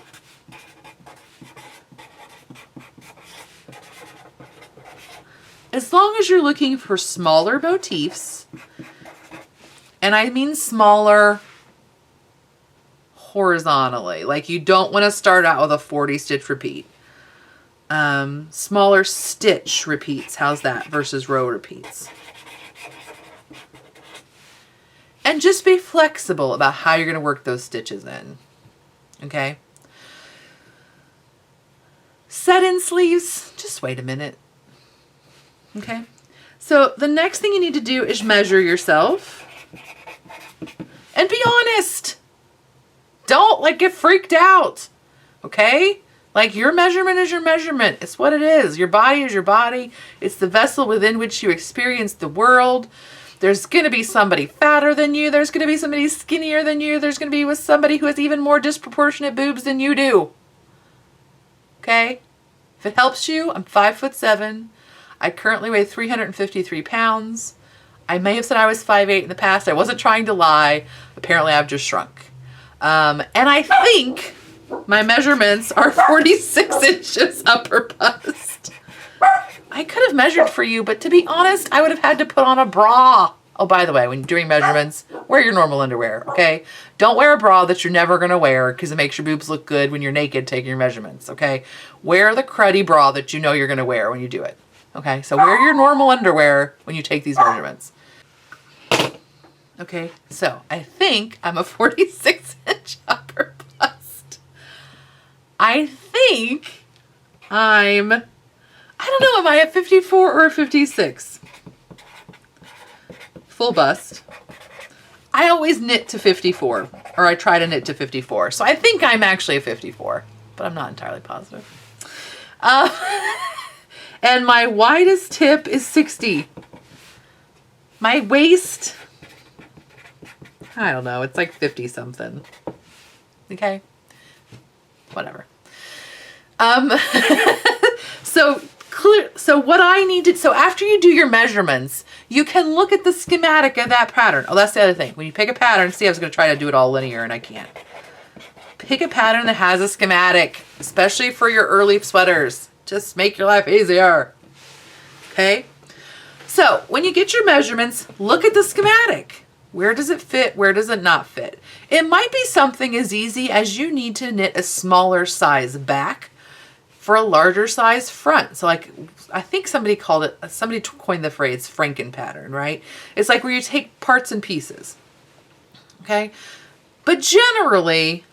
As long as you're looking for smaller motifs, and I mean smaller horizontally, like you don't want to start out with a 40 stitch repeat. Smaller stitch repeats, how's that, versus row repeats. And just be flexible about how you're going to work those stitches in. Okay? Set in sleeves, just wait a minute. Okay? So the next thing you need to do is measure yourself. And be honest. Don't like get freaked out. Okay? Like your measurement is your measurement. It's what it is. Your body is your body. It's the vessel within which you experience the world. There's going to be somebody fatter than you. There's going to be somebody skinnier than you. There's going to be with somebody who has even more disproportionate boobs than you do. Okay? If it helps you, I'm 5'7". I currently weigh 353 pounds. I may have said I was 5'8" in the past. I wasn't trying to lie. Apparently I've just shrunk. And I think my measurements are 46 inches upper bust. I could have measured for you, but to be honest, I would have had to put on a bra. Oh, by the way, when you're doing measurements, wear your normal underwear, okay? Don't wear a bra that you're never going to wear because it makes your boobs look good when you're naked taking your measurements, okay? Wear the cruddy bra that you know you're going to wear when you do it, okay? So wear your normal underwear when you take these measurements. Okay, so I think I'm a 46-inch upper bust. I think I don't know, am I a 54 or a 56? Full bust. I always knit to 54, or I try to knit to 54. So I think I'm actually a 54, but I'm not entirely positive. And my widest tip is 60. My waist, I don't know, it's like 50 something. Okay? Whatever. So what I needed, so after you do your measurements, you can look at the schematic of that pattern. Oh, that's the other thing. When you pick a pattern, see, I was going to try to do it all linear and I can't. Pick a pattern that has a schematic, especially for your early sweaters. Just make your life easier. Okay? So when you get your measurements, look at the schematic. Where does it fit? Where does it not fit? It might be something as easy as you need to knit a smaller size back for a larger size front. So like, I think somebody coined the phrase Franken pattern, right? It's like where you take parts and pieces, okay? But generally,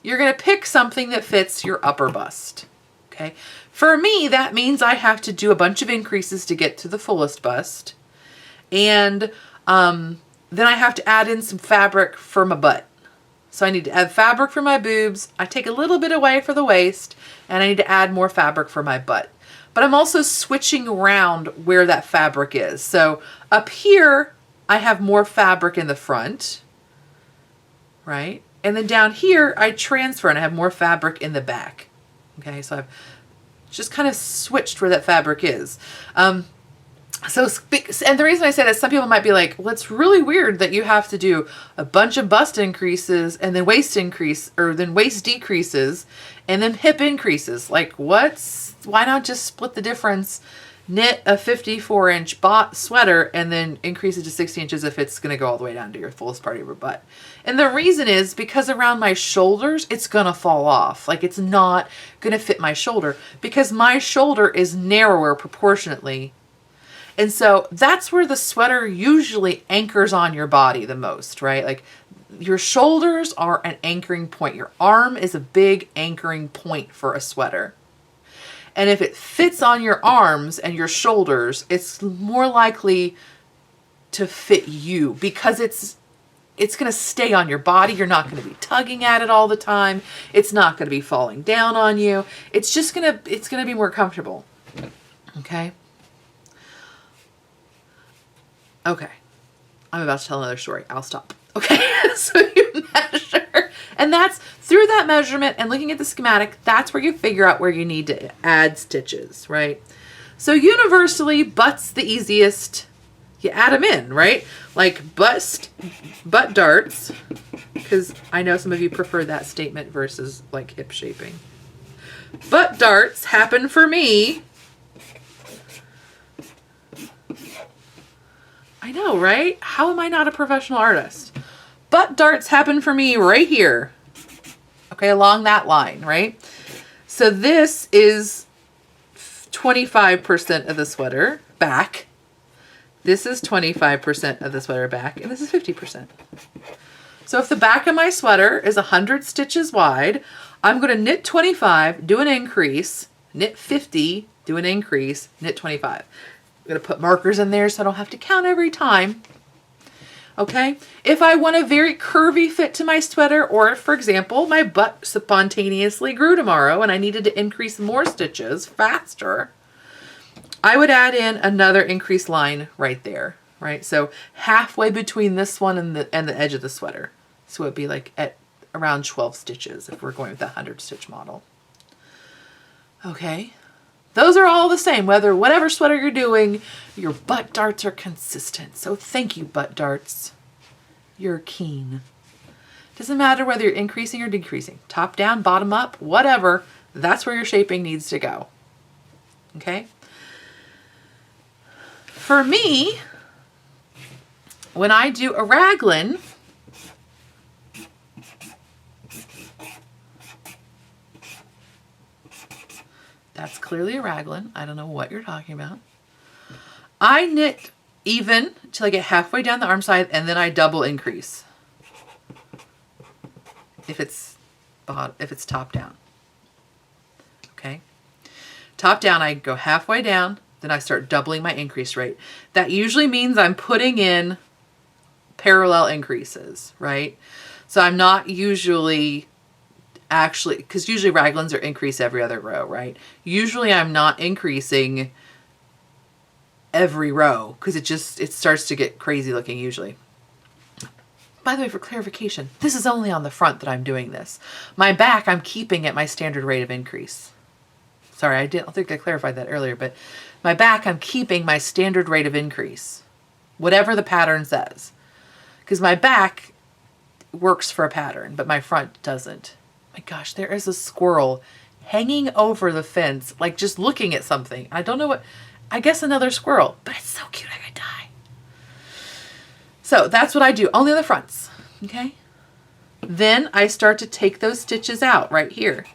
you're gonna pick something that fits your upper bust, okay? For me, that means I have to do a bunch of increases to get to the fullest bust. And then I have to add in some fabric for my butt. So I need to add fabric for my boobs. I take a little bit away for the waist, and I need to add more fabric for my butt. But I'm also switching around where that fabric is. So up here, I have more fabric in the front, right? And then down here, I transfer and I have more fabric in the back. Okay, so I've just kind of switched where that fabric is. And the reason I say that, some people might be like, well, it's really weird that you have to do a bunch of bust increases and then waist decreases and then hip increases. Like, why not just split the difference, knit a 54-inch sweater and then increase it to 60 inches if it's going to go all the way down to your fullest part of your butt. And the reason is because around my shoulders, it's going to fall off. Like, it's not going to fit my shoulder because my shoulder is narrower proportionately. And so that's where the sweater usually anchors on your body the most, right? Like, your shoulders are an anchoring point. Your arm is a big anchoring point for a sweater. And if it fits on your arms and your shoulders, it's more likely to fit you because it's going to stay on your body. You're not going to be tugging at it all the time. It's not going to be falling down on you. It's going to be more comfortable. Okay? Okay, I'm about to tell another story. I'll stop. Okay, so you measure, and that's through that measurement and looking at the schematic, that's where you figure out where you need to add stitches, right? So universally, butt's the easiest. You add them in, right? Like butt darts, because I know some of you prefer that statement versus like hip shaping. Butt darts happen for me. I know, right? How am I not a professional artist? Butt darts happen for me right here. Okay, along that line, right? So this is 25% of the sweater back. This is 25% of the sweater back, and this is 50%. So if the back of my sweater is 100 stitches wide, I'm going to knit 25, do an increase, knit 50, do an increase, knit 25. I'm going to put markers in there so I don't have to count every time. Okay? If I want a very curvy fit to my sweater, or for example, my butt spontaneously grew tomorrow and I needed to increase more stitches faster, I would add in another increase line right there, right? So halfway between this one and the edge of the sweater. So it'd be like at around 12 stitches if we're going with the 100 stitch model. Okay? Those are all the same, whatever sweater you're doing, your butt darts are consistent. So thank you, butt darts. You're keen. Doesn't matter whether you're increasing or decreasing. Top down, bottom up, whatever. That's where your shaping needs to go. Okay? For me, when I do a raglan, that's clearly a raglan. I don't know what you're talking about. I knit even till I get halfway down the arm side, and then I double increase. If it's top down. Okay. Top down, I go halfway down, then I start doubling my increase rate. That usually means I'm putting in parallel increases, right? So I'm not usually actually, because usually raglans are increase every other row, right? Usually I'm not increasing every row because it starts to get crazy looking usually. By the way, for clarification, this is only on the front that I'm doing this. My back, I'm keeping at my standard rate of increase. Sorry, I don't think I clarified that earlier, but my back, I'm keeping my standard rate of increase, whatever the pattern says. Because my back works for a pattern, but my front doesn't. My gosh, there is a squirrel hanging over the fence, like just looking at something. I don't know what, I guess another squirrel, but it's so cute I could die. So that's what I do, only on the fronts, okay? Then I start to take those stitches out right here,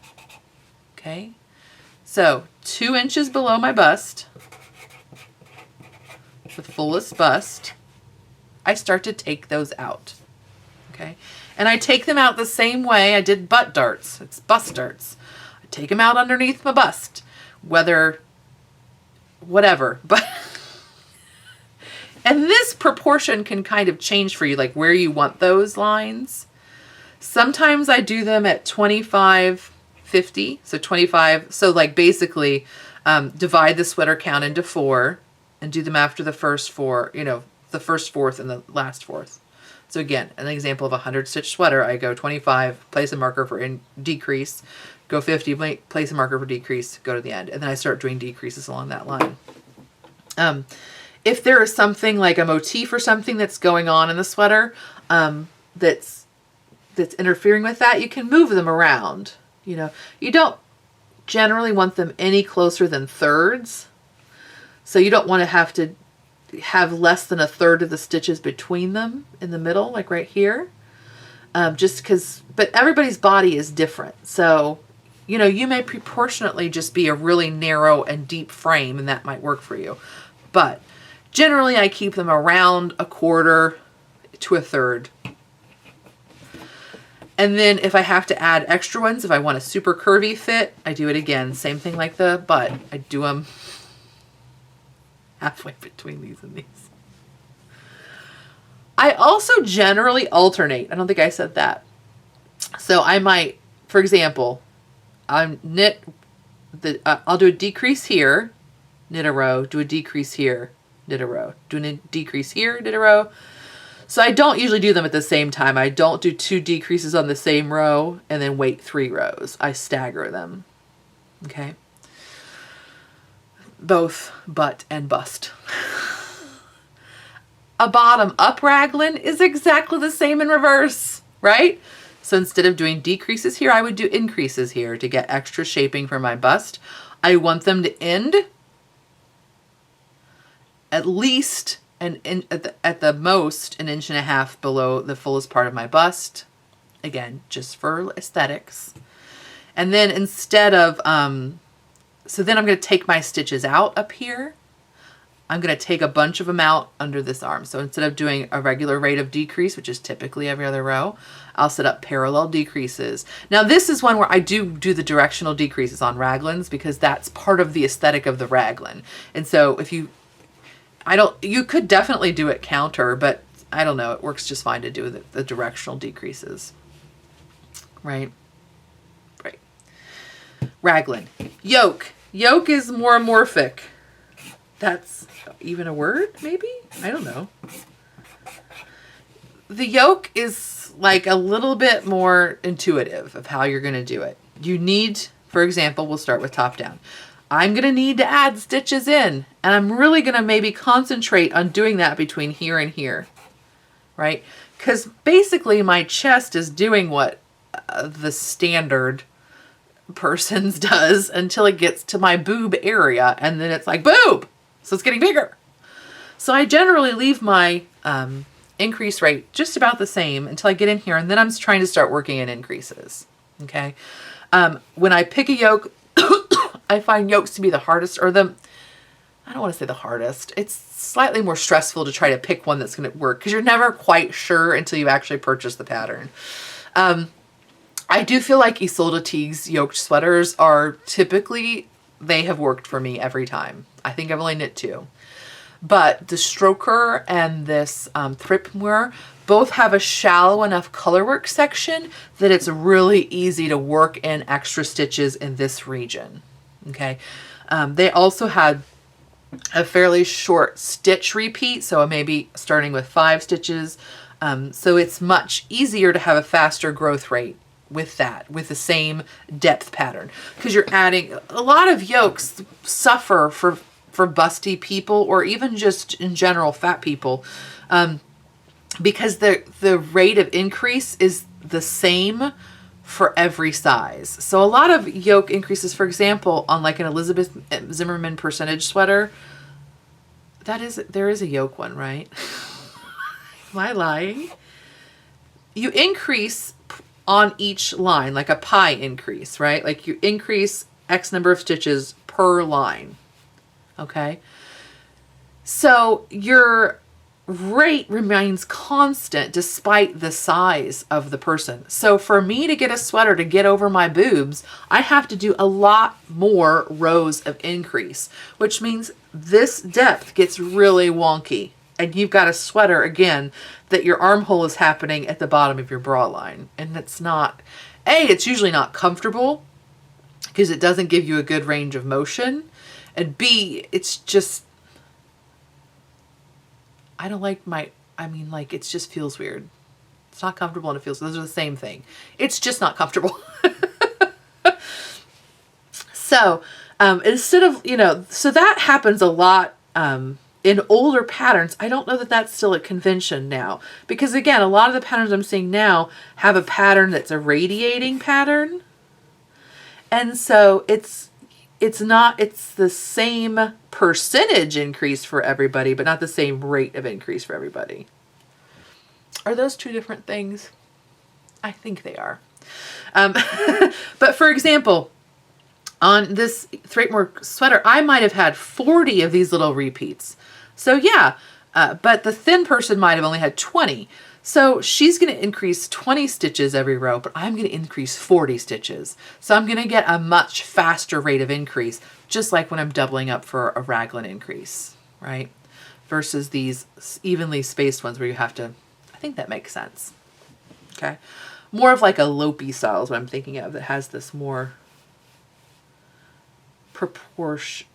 okay? So 2 inches below my bust, the fullest bust, I start to take those out, okay? And I take them out the same way I did butt darts. It's bust darts. I take them out underneath my bust, whatever, but and this proportion can kind of change for you, like where you want those lines. Sometimes I do them at 25, 50, so 25. So like basically divide the sweater count into 4 and do them after the first 4, the first fourth and the last fourth. So again, an example of a 100 stitch sweater, I go 25, place a marker for decrease, go 50, place a marker for decrease, go to the end. And then I start doing decreases along that line. If there is something like a motif or something that's going on in the sweater that's interfering with that, you can move them around. You don't generally want them any closer than thirds. So you don't want to have less than a third of the stitches between them in the middle, like right here. Just because, but everybody's body is different. So, you may proportionately just be a really narrow and deep frame, and that might work for you. But generally I keep them around a quarter to a third. And then if I have to add extra ones, if I want a super curvy fit, I do it again. Same thing like the butt. I do them halfway between these and these. I also generally alternate. I don't think I said that. So I might, for example, I'll do a decrease here, knit a row, do a decrease here, knit a row, do a decrease here, knit a row. So I don't usually do them at the same time. I don't do 2 decreases on the same row and then wait 3 rows. I stagger them. Okay. Both butt and bust. A bottom up raglan is exactly the same in reverse, right? So instead of doing decreases here, I would do increases here to get extra shaping for my bust. I want them to end at least at the most 1.5 inches below the fullest part of my bust. Again, just for aesthetics. And then instead of, so then I'm going to take my stitches out up here. I'm going to take a bunch of them out under this arm. So instead of doing a regular rate of decrease, which is typically every other row, I'll set up parallel decreases. Now this is one where I do the directional decreases on raglans because that's part of the aesthetic of the raglan. And so if you could definitely do it counter, but I don't know, it works just fine to do the directional decreases. Right? Right. Raglan. Yoke. Yoke is more amorphic. That's even a word, maybe? I don't know. The yoke is like a little bit more intuitive of how you're going to do it. You need, for example, we'll start with top down. I'm going to need to add stitches in, and I'm really going to maybe concentrate on doing that between here and here, right? Because basically my chest is doing what the standard person's does until it gets to my boob area, and then it's like boob, so it's getting bigger. So I generally leave my increase rate just about the same until I get in here, and then I'm trying to start working in increases. Okay. When I pick a yoke, I find yokes to be the hardest, or I don't want to say the hardest. It's slightly more stressful to try to pick one that's going to work because you're never quite sure until you actually purchase the pattern. I do feel like Ysolda Teague's yoked sweaters are typically, they have worked for me every time. I think I've only knit 2. But the Stroker and this Threipmuir both have a shallow enough colorwork section that it's really easy to work in extra stitches in this region. Okay. They also had a fairly short stitch repeat, so maybe starting with 5 stitches. So it's much easier to have a faster growth rate with that, with the same depth pattern, because you're adding, a lot of yokes suffer for busty people, or even just in general fat people, because the rate of increase is the same for every size. So a lot of yoke increases, for example, on like an Elizabeth Zimmerman percentage sweater, there is a yoke one, right? Am I lying? You increase on each line, like a pie increase, right? Like you increase X number of stitches per line. Okay. So your rate remains constant despite the size of the person. So for me to get a sweater to get over my boobs, I have to do a lot more rows of increase, which means this depth gets really wonky. And you've got a sweater, again, that your armhole is happening at the bottom of your bra line. And it's not, it's usually not comfortable because it doesn't give you a good range of motion. And B, it's just, I don't like it just feels weird. It's not comfortable and it feels, those are the same thing. It's just not comfortable. So, instead of, so that happens a lot, in older patterns. I don't know that that's still a convention now, because again, a lot of the patterns I'm seeing now have a pattern that's a radiating pattern. And so it's the same percentage increase for everybody, but not the same rate of increase for everybody. Are those 2 different things? I think they are. But for example, on this Threipmuir sweater, I might have had 40 of these little repeats. So yeah, but the thin person might have only had 20. So she's going to increase 20 stitches every row, but I'm going to increase 40 stitches. So I'm going to get a much faster rate of increase, just like when I'm doubling up for a raglan increase, right? Versus these evenly spaced ones where you have to, I think that makes sense. Okay. More of like a Lopi style is what I'm thinking of, that has this more proportion,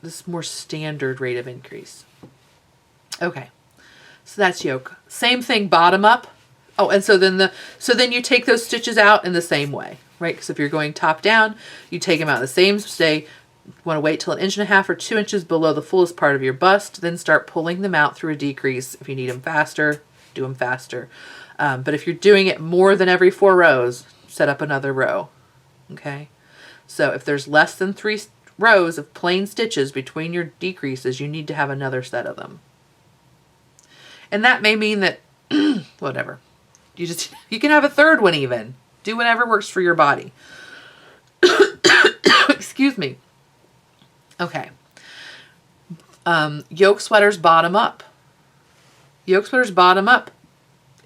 this more standard rate of increase. Okay. So that's yoke. Same thing, bottom up. Oh, and so then you take those stitches out in the same way, right? Because if you're going top down, you take them out the same stay. You want to wait till 1.5 inches or 2 inches below the fullest part of your bust, then start pulling them out through a decrease. If you need them faster, do them faster. But if you're doing it more than every 4 rows, set up another row. Okay. So if there's less than 3 rows of plain stitches between your decreases, you need to have another set of them. And that may mean that, whatever, you can have a 3rd one even. Do whatever works for your body. Excuse me. Okay. Yoke sweaters bottom up. Yoke sweaters bottom up.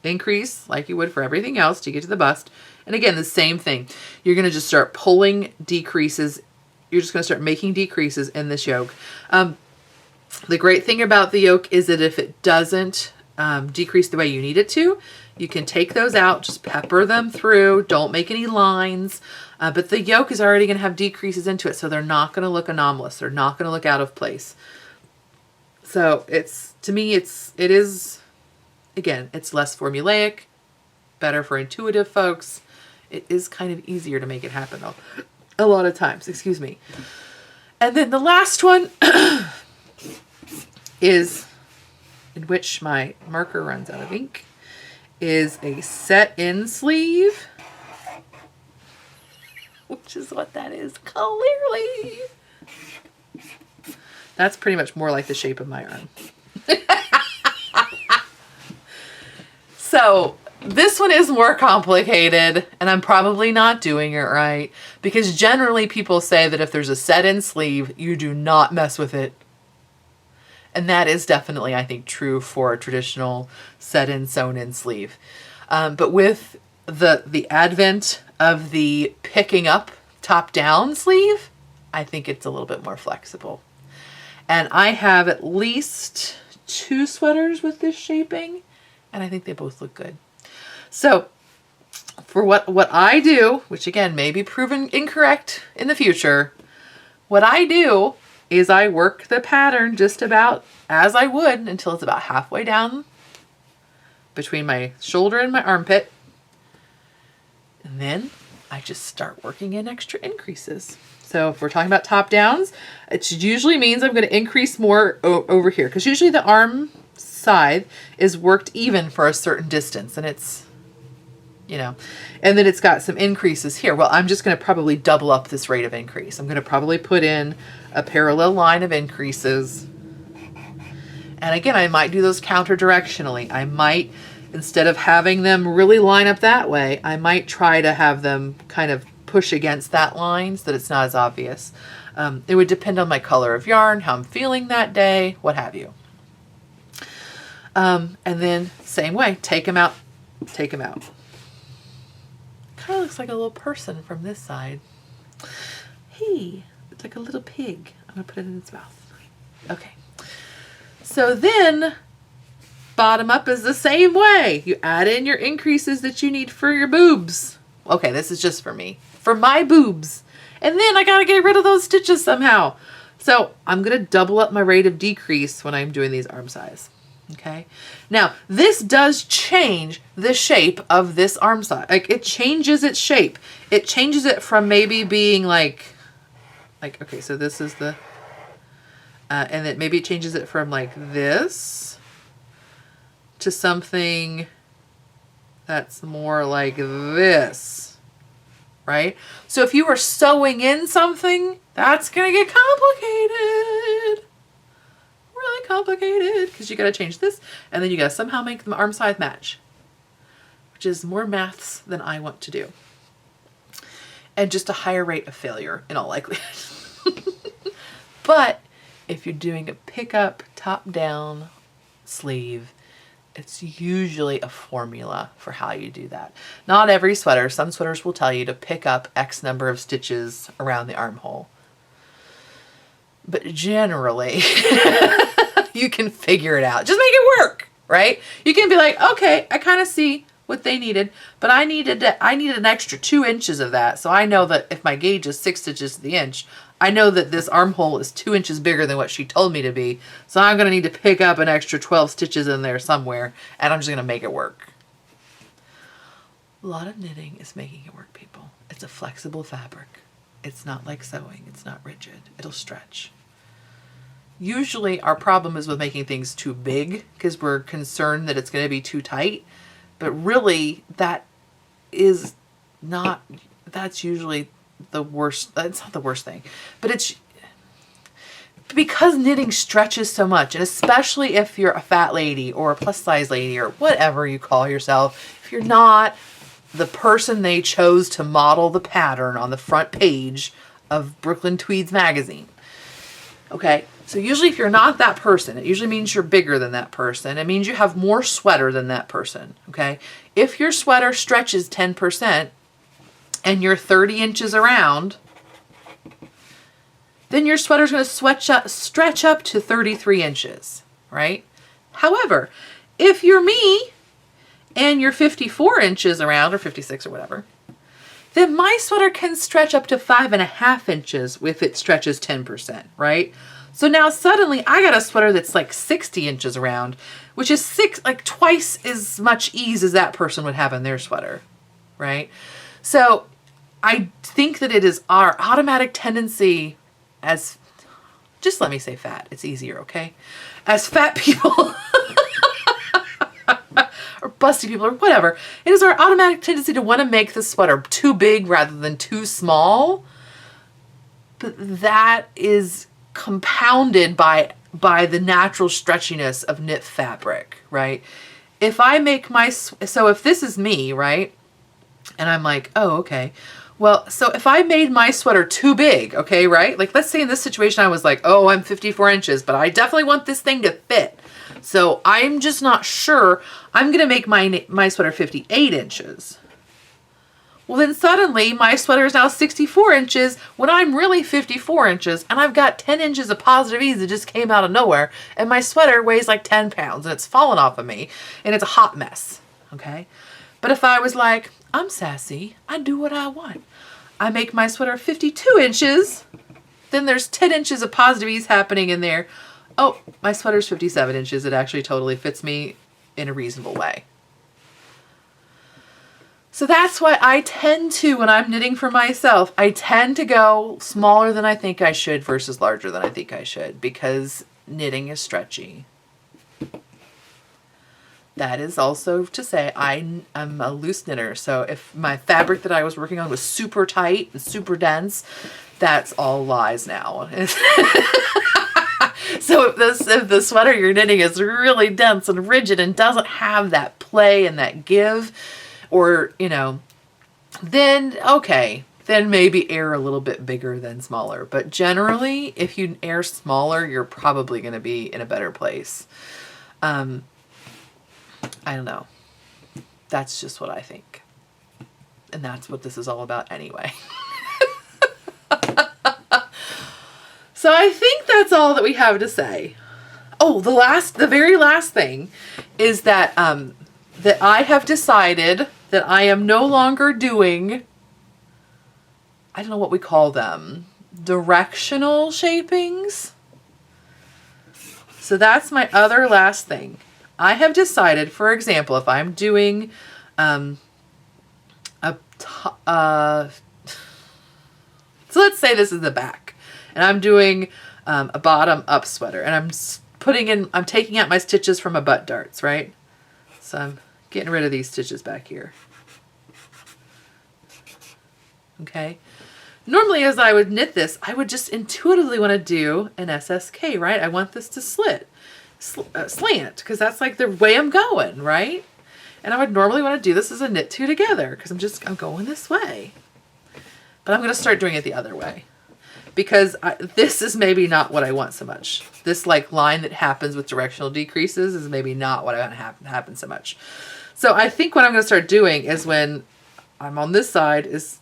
Increase like you would for everything else to get to the bust. And again, the same thing. You're going to just start pulling decreases. You're just going to start making decreases in this yoke. The great thing about the yoke is that if it doesn't decrease the way you need it to, you can take those out, just pepper them through, don't make any lines, but the yoke is already going to have decreases into it, so they're not going to look anomalous. They're not going to look out of place. So to me, it is, again, it's less formulaic, better for intuitive folks. It is kind of easier to make it happen a lot of times, excuse me. And then the last one is, in which my marker runs out of ink, is a set-in sleeve, which is what that is, clearly. That's pretty much more like the shape of my arm. So this one is more complicated, and I'm probably not doing it right, because generally people say that if there's a set-in sleeve, you do not mess with it. And that is definitely, I think, true for a traditional set-in, sewn-in sleeve. But with the advent of the picking up top-down sleeve, I think it's a little bit more flexible. And I have at least 2 sweaters with this shaping, and I think they both look good. So for what I do, which again may be proven incorrect in the future, what I do is I work the pattern just about as I would until it's about halfway down between my shoulder and my armpit. And then I just start working in extra increases. So if we're talking about top downs, it usually means I'm going to increase more over here, because usually the arm side is worked even for a certain distance, and it's, you know, and then it's got some increases here. Well, I'm just going to probably double up this rate of increase. I'm going to probably put in a parallel line of increases. And again, I might do those counter directionally. I might, instead of having them really line up that way, I might try to have them kind of push against that line so that it's not as obvious. It would depend on my color of yarn, how I'm feeling that day, what have you. And then same way, take them out, take them out. Kind of looks like a little person from this side. Hey, it's like a little pig. I'm gonna put it in its mouth. Okay. So then bottom up is the same way. You add in your increases that you need for your boobs. Okay, this is just for me. For my boobs. And then I gotta get rid of those stitches somehow. So I'm gonna double up my rate of decrease when I'm doing these arm size. Okay. Now this does change the shape of this arm size. Like, it changes its shape. It changes it from maybe being like, okay, so this is the, and then maybe it changes it from like this to something that's more like this, right? So if you are sewing in something, that's gonna get complicated. Really complicated, because you got to change this, and then you got to somehow make the arm size match, which is more maths than I want to do, and just a higher rate of failure in all likelihood. But if you're doing a pickup top down sleeve, it's usually a formula for how you do that. Not every sweater. Some sweaters will tell you to pick up X number of stitches around the armhole. But generally, you can figure it out. Just make it work, right? You can be like, okay, I kind of see what they needed, but I needed an extra 2 inches of that. So I know that if my gauge is 6 stitches to the inch, I know that this armhole is 2 inches bigger than what she told me to be. So I'm going to need to pick up an extra 12 stitches in there somewhere, and I'm just going to make it work. A lot of knitting is making it work, people. It's a flexible fabric. It's not like sewing. It's not rigid. It'll stretch. Usually our problem is with making things too big because we're concerned that it's going to be too tight. But really, that is not, that's usually the worst. It's not the worst thing. But it's because knitting stretches so much, and especially if you're a fat lady or a plus size lady or whatever you call yourself, if you're not the person they chose to model the pattern on the front page of Brooklyn Tweeds magazine. Okay, so usually if you're not that person, it usually means you're bigger than that person. It means you have more sweater than that person, okay? If your sweater stretches 10% and you're 30 inches around, then your sweater's going to stretch up to 33 inches, right? However, if you're me and you're 54 inches around, or 56 or whatever, then my sweater can stretch up to 5.5 inches if it stretches 10%, right? So now suddenly I got a sweater that's like 60 inches around, which is twice as much ease as that person would have in their sweater, right? So I think that it is our automatic tendency as, just let me say fat, it's easier, okay? As fat people, or busty people or whatever, it is our automatic tendency to want to make the sweater too big rather than too small. But that is compounded by the natural stretchiness of knit fabric, right? if I make my, so if this is me, right? And I'm like, oh, okay. Well, so if I made my sweater too big, okay, right? Like, let's say in this situation, I was like, oh, I'm 54 inches, but I definitely want this thing to fit. So I'm just not sure. I'm going to make my sweater 58 inches. Well, then suddenly my sweater is now 64 inches when I'm really 54 inches, and I've got 10 inches of positive ease that just came out of nowhere, and my sweater weighs like 10 pounds, and it's fallen off of me, and it's a hot mess, okay? But if I was like, I'm sassy, I do what I want, I make my sweater 52 inches, then there's 10 inches of positive ease happening in there. Oh, my sweater's 57 inches. It actually totally fits me in a reasonable way. So that's why I tend to, when I'm knitting for myself, I tend to go smaller than I think I should versus larger than I think I should, because knitting is stretchy. That is also to say I'm a loose knitter. So if my fabric that I was working on was super tight and super dense, that's all lies now. So if the sweater you're knitting is really dense and rigid and doesn't have that play and that give, or, you know, then okay, then maybe air a little bit bigger than smaller. But generally, if you air smaller, you're probably going to be in a better place. I don't know. That's just what I think. And that's what this is all about anyway. So I think that's all that we have to say. Oh, the very last thing is that that I have decided that I am no longer doing, I don't know what we call them, directional shapings. So that's my other last thing. I have decided, for example, if I'm doing so let's say this is the back, and I'm doing a bottom up sweater, and I'm taking out my stitches from my butt darts, right? So I'm getting rid of these stitches back here. Okay. Normally, as I would knit this, I would just intuitively want to do an SSK, right? I want this to slant, because that's like the way I'm going, right? And I would normally want to do this as a knit two together, because I'm going this way. But I'm going to start doing it the other way, because this is maybe not what I want so much. This like line that happens with directional decreases is maybe not what I want to happen so much. So I think what I'm going to start doing is, when I'm on this side, is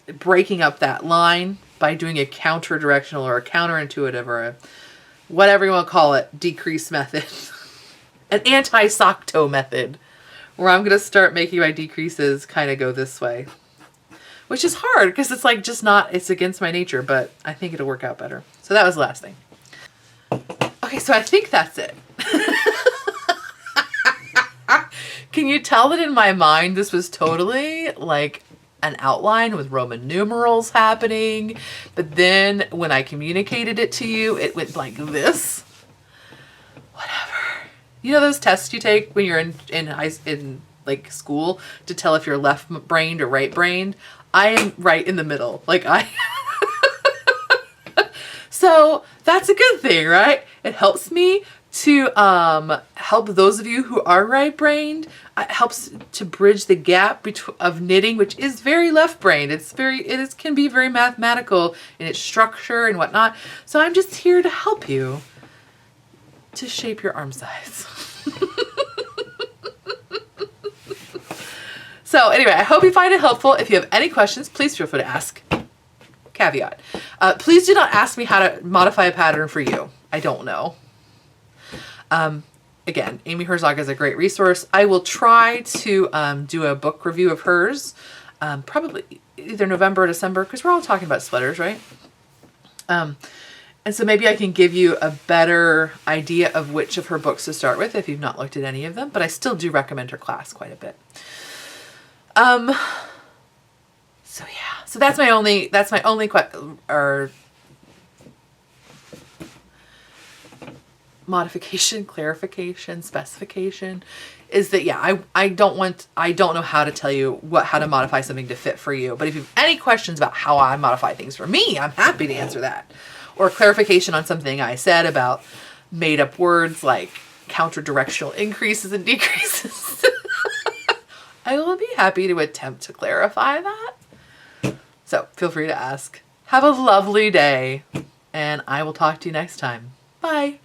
breaking up that line by doing a counter directional or a counterintuitive or a whatever you want to call it, decrease method, an anti-sock toe method, where I'm going to start making my decreases kind of go this way, which is hard because it's like just not, it's against my nature, but I think it'll work out better. So that was the last thing. Okay, so I think that's it. Can you tell that in my mind this was totally like an outline with Roman numerals happening, but then when I communicated it to you, it went like this? Whatever. You know those tests you take when you're in like school to tell if you're left-brained or right-brained? I am right in the middle. Like So that's a good thing, right? It helps me to help those of you who are right-brained. It helps to bridge the gap of knitting, which is very left-brained. It can be very mathematical in its structure and whatnot. So I'm just here to help you to shape your arm size. So anyway, I hope you find it helpful. If you have any questions, please feel free to ask. Caveat. Please do not ask me how to modify a pattern for you. I don't know. Again, Amy Herzog is a great resource. I will try to do a book review of hers, probably either November or December, because we're all talking about sweaters, right? And so maybe I can give you a better idea of which of her books to start with if you've not looked at any of them, but I still do recommend her class quite a bit. So yeah, so that's my only modification, clarification, specification is that, yeah, I don't know how to tell you how to modify something to fit for you. But if you have any questions about how I modify things for me, I'm happy to answer that. Or clarification on something I said about made up words like counter-directional increases and decreases. I will be happy to attempt to clarify that. So feel free to ask. Have a lovely day, and I will talk to you next time. Bye.